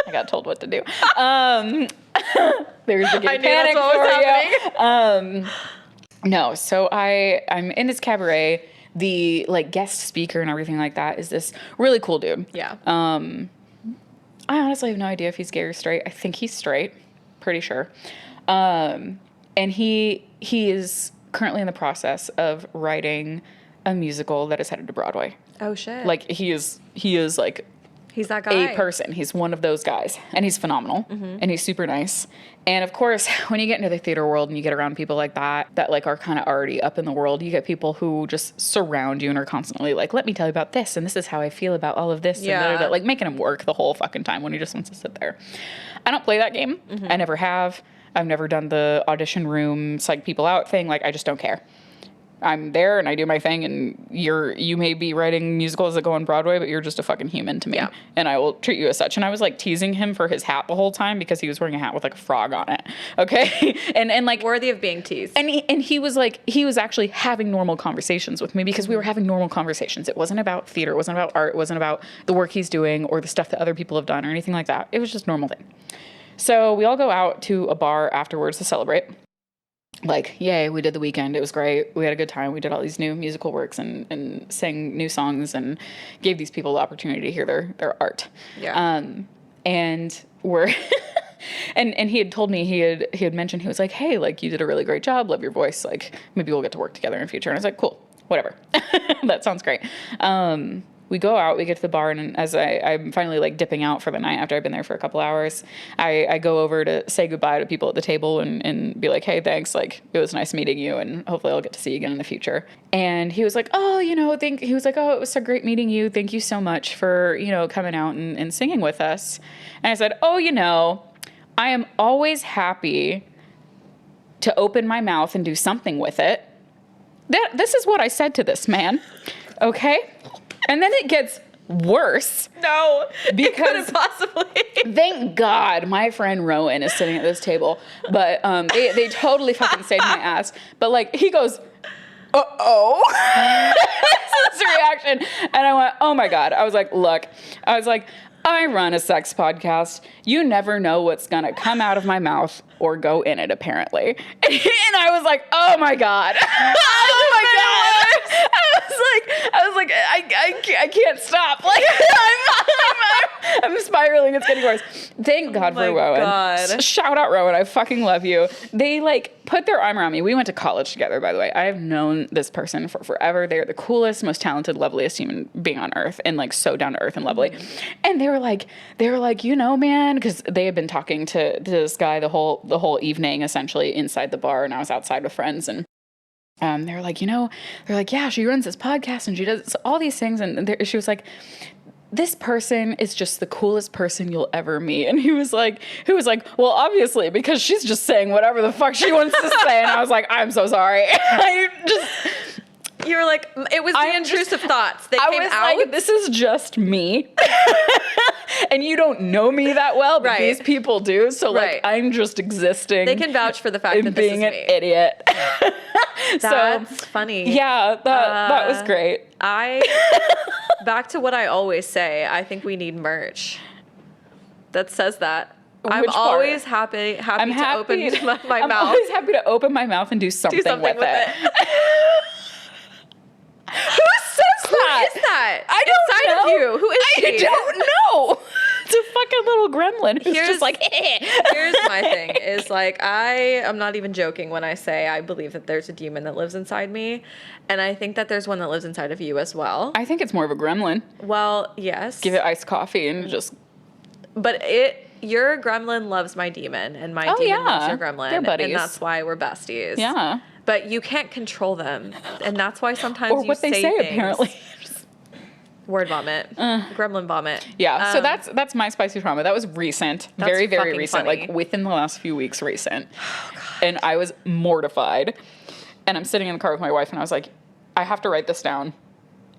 Speaker 1: I got told what to do. There's the
Speaker 2: I
Speaker 1: gay
Speaker 2: knew that's
Speaker 1: panic
Speaker 2: what was
Speaker 1: for
Speaker 2: happening.
Speaker 1: you. No, so I'm in this cabaret. The like guest speaker and everything like that is this really cool dude.
Speaker 2: Yeah.
Speaker 1: I honestly have no idea if he's gay or straight. I think he's straight, pretty sure. And he is currently in the process of writing a musical that is headed to Broadway.
Speaker 2: Oh shit.
Speaker 1: Like he is like
Speaker 2: he's that guy.
Speaker 1: a person. He's one of those guys, and he's phenomenal, and he's super nice. And of course, when you get into the theater world and you get around people like that like are kind of already up in the world, you get people who just surround you and are constantly like, "Let me tell you about this, and this is how I feel about all of this,"
Speaker 2: Yeah.
Speaker 1: and like making him work the whole fucking time when he just wants to sit there. I don't play that game. I never have. I've never done the audition room, psych people out thing. Like, I just don't care. I'm there and I do my thing, and you may be writing musicals that go on Broadway, but you're just a fucking human to me.
Speaker 2: Yeah.
Speaker 1: And I will treat you as such. And I was like teasing him for his hat the whole time because he was wearing a hat with like a frog on it. Okay. and like
Speaker 2: Worthy of being teased.
Speaker 1: And he was like, he was actually having normal conversations with me because we were having normal conversations. It wasn't about theater. It wasn't about art. It wasn't about the work he's doing or the stuff that other people have done or anything like that. It was just normal thing. So we all go out to a bar afterwards to celebrate. Like, yay, we did the weekend. It was great. We had a good time. We did all these new musical works and sang new songs and gave these people the opportunity to hear their art.
Speaker 2: Yeah.
Speaker 1: And we're and he had told me, he had mentioned, he was like, hey, like, you did a really great job. Love your voice. Like, maybe we'll get to work together in the future. And I was like, cool, whatever. That sounds great. We go out, we get to the bar, and as I'm finally like dipping out for the night after I've been there for a couple hours, I go over to say goodbye to people at the table and be like, hey, thanks. Like, it was nice meeting you, and hopefully I'll get to see you again in the future. And he was like, oh, he was like, oh, it was so great meeting you. Thank you so much for, coming out and singing with us. And I said, oh, I am always happy to open my mouth and do something with it. This is what I said to this man. Okay? And then it gets worse.
Speaker 2: No,
Speaker 1: because
Speaker 2: it couldn't possibly.
Speaker 1: Thank God my friend Rowan is sitting at this table. But they totally fucking saved my ass. But like, he goes, uh-oh. That's his reaction. And I went, oh my God. I was like, look. I run a sex podcast. You never know what's going to come out of my mouth or go in it, apparently. And I was like, oh my God. Oh my God. I was like, I can't stop. Like, I'm spiraling. It's getting worse. Thank God for Rowan.
Speaker 2: God.
Speaker 1: Shout out Rowan. I fucking love you. They like put their arm around me. We went to college together, by the way. I have known this person for forever. They're the coolest, most talented, loveliest human being on earth, and like so down to earth and lovely. And they were like, man, because they had been talking to this guy the whole evening, essentially inside the bar, and I was outside with friends, and they're like, yeah, she runs this podcast and she does all these things, and she was like, this person is just the coolest person you'll ever meet. And he was like, well, obviously, because she's just saying whatever the fuck she wants to say. And I was like, I'm so sorry.
Speaker 2: You were like, it was the intrusive thoughts. They came out.
Speaker 1: Like, this is just me. And you don't know me that well, but these people do. So like, I'm just existing.
Speaker 2: They can vouch for the fact that this is me.
Speaker 1: Being an idiot.
Speaker 2: That's funny.
Speaker 1: Yeah, that was great.
Speaker 2: Back to what I always say, I think we need merch that says that. I'm always happy to open my mouth.
Speaker 1: I'm always happy to open my mouth and do something with it. Who says that?
Speaker 2: Who is that?
Speaker 1: I don't know.
Speaker 2: Inside of you. Who is she?
Speaker 1: I don't know. It's a fucking little gremlin who's just like,
Speaker 2: Here's my thing, is like, I'm not even joking when I say I believe that there's a demon that lives inside me. And I think that there's one that lives inside of you as well.
Speaker 1: I think it's more of a gremlin.
Speaker 2: Well, yes.
Speaker 1: Give it iced coffee and just...
Speaker 2: But your gremlin loves my demon, and my demon loves your gremlin.
Speaker 1: They're buddies.
Speaker 2: And that's why we're besties.
Speaker 1: Yeah.
Speaker 2: But you can't control them. And that's why sometimes
Speaker 1: or what they say,
Speaker 2: things.
Speaker 1: Apparently.
Speaker 2: Word vomit. Gremlin vomit.
Speaker 1: Yeah, so that's my spicy trauma. That was recent. Very, very recent.
Speaker 2: Funny.
Speaker 1: Like, within the last few weeks recent. Oh, God. And I was mortified. And I'm sitting in the car with my wife, and I was like, I have to write this down.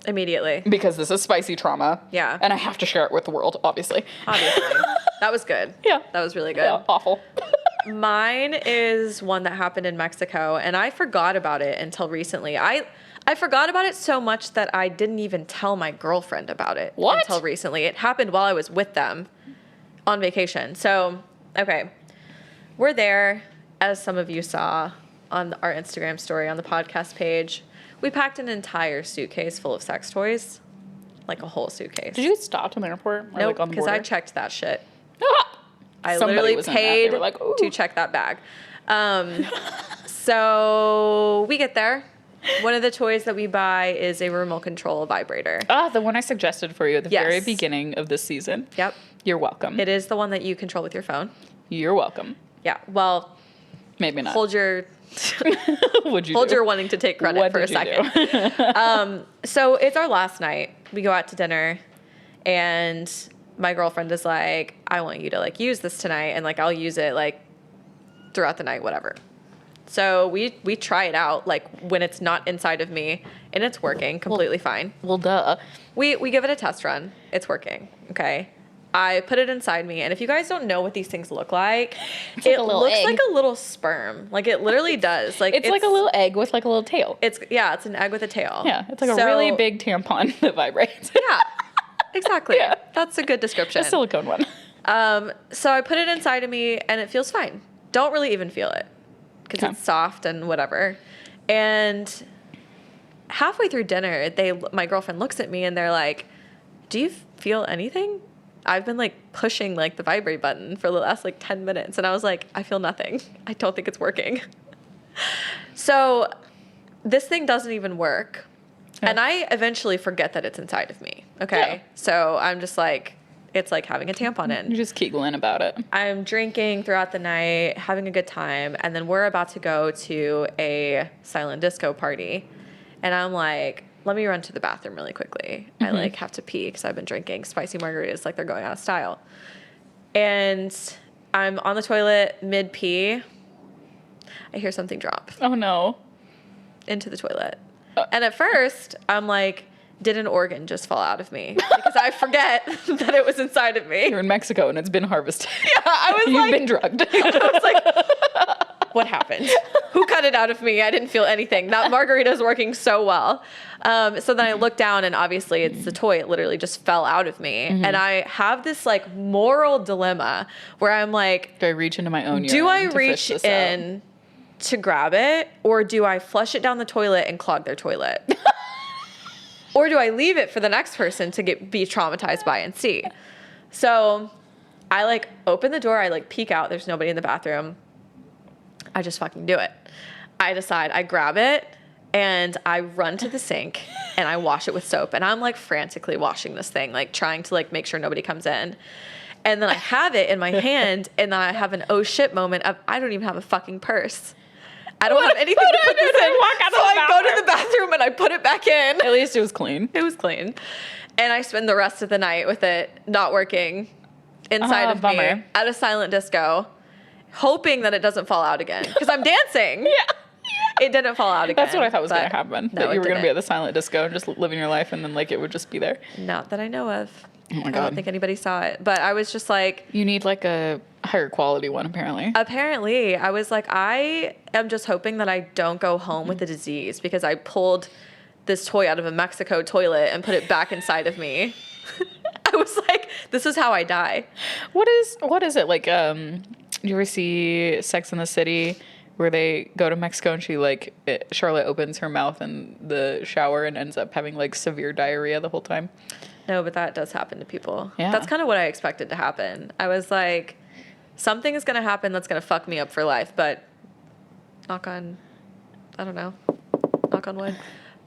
Speaker 2: Immediately.
Speaker 1: Because this is spicy trauma.
Speaker 2: Yeah.
Speaker 1: And I have to share it with the world, obviously.
Speaker 2: That was good.
Speaker 1: Yeah.
Speaker 2: That was really good.
Speaker 1: Yeah, awful.
Speaker 2: Mine is one that happened in Mexico, and I forgot about it until recently. I forgot about it so much that I didn't even tell my girlfriend about it until recently. It happened while I was with them on vacation. So, okay. We're there, as some of you saw on our Instagram story on the podcast page. We packed an entire suitcase full of sex toys. Like a whole suitcase.
Speaker 1: Did you get stopped in the airport?
Speaker 2: No, nope, because I checked that shit. I
Speaker 1: Somebody
Speaker 2: literally paid
Speaker 1: like,
Speaker 2: to check that bag. So we get there. One of the toys that we buy is a remote control vibrator.
Speaker 1: The one I suggested for you at the very beginning of this season.
Speaker 2: Yep.
Speaker 1: You're welcome.
Speaker 2: It is the one that you control with your phone.
Speaker 1: You're welcome.
Speaker 2: Yeah. Well,
Speaker 1: maybe not.
Speaker 2: Hold your
Speaker 1: What'd you
Speaker 2: hold
Speaker 1: do?
Speaker 2: your wanting to take credit for a second. So it's our last night. We go out to dinner, and my girlfriend is like, I want you to like use this tonight, and like I'll use it like throughout the night, whatever. So we try it out, like, when it's not inside of me, and it's working completely fine.
Speaker 1: Well, duh.
Speaker 2: We give it a test run. It's working, okay? I put it inside me, and if you guys don't know what these things look like, it looks
Speaker 1: egg.
Speaker 2: like a little sperm. Like, it literally does. Like,
Speaker 1: It's like a little egg with like a little tail.
Speaker 2: It's an egg with a tail.
Speaker 1: Yeah, it's like a really big tampon that vibrates.
Speaker 2: Yeah, exactly.
Speaker 1: Yeah.
Speaker 2: That's a good description.
Speaker 1: A silicone one.
Speaker 2: So I put it inside of me, and it feels fine. Don't really even feel it because
Speaker 1: Okay.
Speaker 2: it's soft and whatever. And halfway through dinner, my girlfriend looks at me, and they're like, "Do you feel anything?" I've been like pushing like the vibrate button for the last like 10 minutes, and I was like, "I feel nothing. I don't think it's working." So this thing doesn't even work.
Speaker 1: Yeah.
Speaker 2: And I eventually forget that it's inside of me. Okay.
Speaker 1: Yeah.
Speaker 2: So I'm just like, it's like having a tampon in.
Speaker 1: You're just giggling about it.
Speaker 2: I'm drinking throughout the night, having a good time, and then we're about to go to a silent disco party. And I'm like, let me run to the bathroom really quickly. I like have to pee because I've been drinking spicy margaritas like they're going out of style. And I'm on the toilet mid-pee. I hear something drop
Speaker 1: Oh no.
Speaker 2: into the toilet. And at first, I'm like, did an organ just fall out of me? Because I forget that it was inside of me.
Speaker 1: You're in Mexico and it's been harvested.
Speaker 2: Yeah, I was
Speaker 1: You've
Speaker 2: like,
Speaker 1: been drugged.
Speaker 2: I was like, what happened? Who cut it out of me? I didn't feel anything. That margarita is working so well. So then I look down, and obviously it's the toy. It literally just fell out of me. And I have this like moral dilemma where I'm like,
Speaker 1: Do I reach into my own
Speaker 2: do I
Speaker 1: urine to
Speaker 2: reach
Speaker 1: fish this
Speaker 2: in to grab it, or do I flush it down the toilet and clog their toilet? Or do I leave it for the next person to be traumatized by and see? So I like open the door, I like peek out, there's nobody in the bathroom. I just fucking do it. I decide, I grab it and I run to the sink and I wash it with soap. And I'm like frantically washing this thing, like trying to like make sure nobody comes in. And then I have it in my hand, and then I have an oh shit moment of I don't even have a fucking purse. I don't have anything to put this in. So I go to the bathroom and I put it back in.
Speaker 1: At least it was clean.
Speaker 2: It was clean. And I spend the rest of the night with it not working inside of me
Speaker 1: bummer.
Speaker 2: at a silent disco, hoping that it doesn't fall out again. Because I'm dancing.
Speaker 1: Yeah.
Speaker 2: It didn't fall out again.
Speaker 1: That's what I thought was going to happen.
Speaker 2: No,
Speaker 1: That you were going to be
Speaker 2: didn't.
Speaker 1: at the silent disco and just living your life, and then like it would just be there.
Speaker 2: Not that I know of.
Speaker 1: Oh my
Speaker 2: I
Speaker 1: God.
Speaker 2: don't think anybody saw it. But I was just like,
Speaker 1: You need like a higher quality one, apparently.
Speaker 2: apparently, I was like, I am just hoping that I don't go home with a disease because I pulled this toy out of a Mexico toilet and put it back inside of me. I was like, this is how I die.
Speaker 1: What is it like? You ever see Sex in the City where they go to Mexico and Charlotte opens her mouth in the shower and ends up having like severe diarrhea the whole time?
Speaker 2: No, but that does happen to people.
Speaker 1: Yeah.
Speaker 2: That's kind of what I expected to happen. I was like, something is going to happen that's going to fuck me up for life, but knock on wood.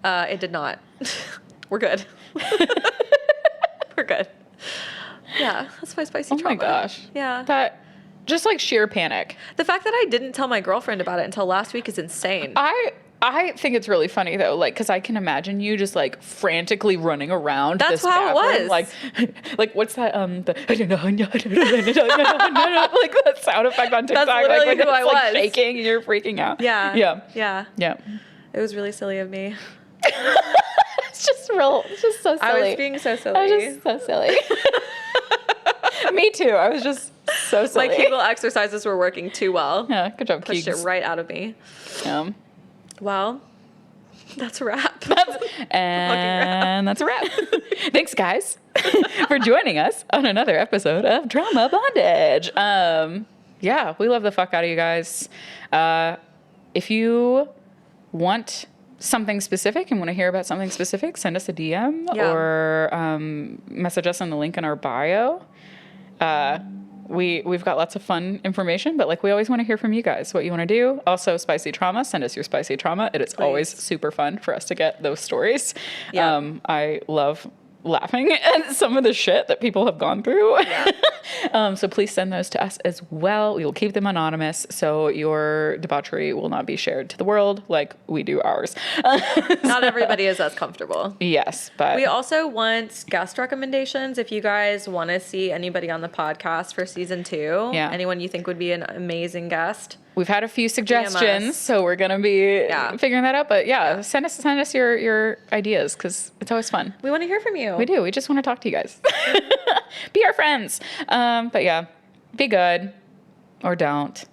Speaker 2: It did not. We're good. We're good. Yeah, that's my spicy
Speaker 1: Oh
Speaker 2: trauma.
Speaker 1: my gosh.
Speaker 2: Yeah.
Speaker 1: That just like sheer panic.
Speaker 2: The fact that I didn't tell my girlfriend about it until last week is insane.
Speaker 1: I think it's really funny though, like, because I can imagine you just like frantically running around.
Speaker 2: That's
Speaker 1: this
Speaker 2: how it
Speaker 1: bathroom,
Speaker 2: was.
Speaker 1: like what's that? Like that sound effect on TikTok.
Speaker 2: That's literally
Speaker 1: like when
Speaker 2: who I
Speaker 1: it's like
Speaker 2: was.
Speaker 1: shaking and you're freaking out.
Speaker 2: Yeah.
Speaker 1: Yeah.
Speaker 2: Yeah.
Speaker 1: Yeah.
Speaker 2: It was really silly of me.
Speaker 1: It's just so silly.
Speaker 2: I was being so silly.
Speaker 1: I was just so silly. Me too. I was just so silly.
Speaker 2: My Kegel exercises were working too well.
Speaker 1: Yeah, good job,
Speaker 2: Pushed
Speaker 1: Keegs.
Speaker 2: it right out of me. Well, that's a wrap.
Speaker 1: And that's a wrap. Thanks, guys, for joining us on another episode of Drama Bondage. Yeah, we love the fuck out of you guys. If you want something specific and want to hear about something specific, send us a DM or message us on the link in our bio. We've got lots of fun information, but like we always want to hear from you guys, what you want to do. Also, spicy trauma, send us your spicy trauma. It is always super fun for us to get those stories.
Speaker 2: Yeah.
Speaker 1: I love laughing at some of the shit that people have gone through. Yeah. So please send those to us as well. We will keep them anonymous so your debauchery will not be shared to the world like we do ours.
Speaker 2: Not everybody is as comfortable.
Speaker 1: Yes, but
Speaker 2: We also want guest recommendations. If you guys want to see anybody on the podcast for season 2, anyone you think would be an amazing guest,
Speaker 1: We've had a few suggestions, so we're gonna be figuring that out. But send us your ideas because it's always fun.
Speaker 2: We want to hear from you.
Speaker 1: We do. We just want to talk to you guys. Be our friends. But yeah, be good or don't.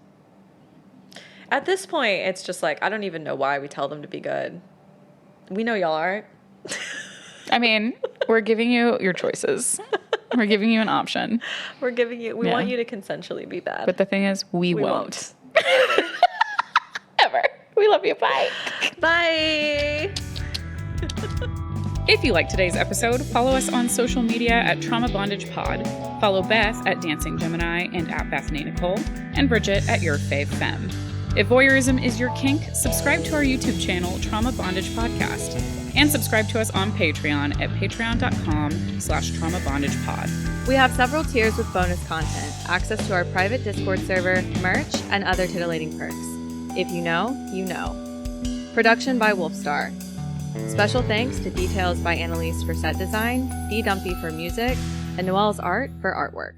Speaker 2: At this point, it's just like I don't even know why we tell them to be good. We know y'all aren't.
Speaker 1: I mean, we're giving you your choices. We're giving you an option.
Speaker 2: We want you to consensually be bad.
Speaker 1: But the thing is, we won't. Ever. We love you. Bye.
Speaker 2: Bye.
Speaker 1: If you liked today's episode, follow us on social media at Trauma Bondage Pod. Follow Beth at Dancing Gemini and at Bethany Nicole, and Brigitte at Your Fave Femme. If voyeurism is your kink, subscribe to our YouTube channel, Trauma Bondage Podcast, and subscribe to us on Patreon at patreon.com/traumabondagepod.
Speaker 2: We have several tiers with bonus content, access to our private Discord server, merch, and other titillating perks. If you know, you know. Production by Wolfstar. Special thanks to Details by Annalise for set design, D. Dumpy for music, and Noelle's art for artwork.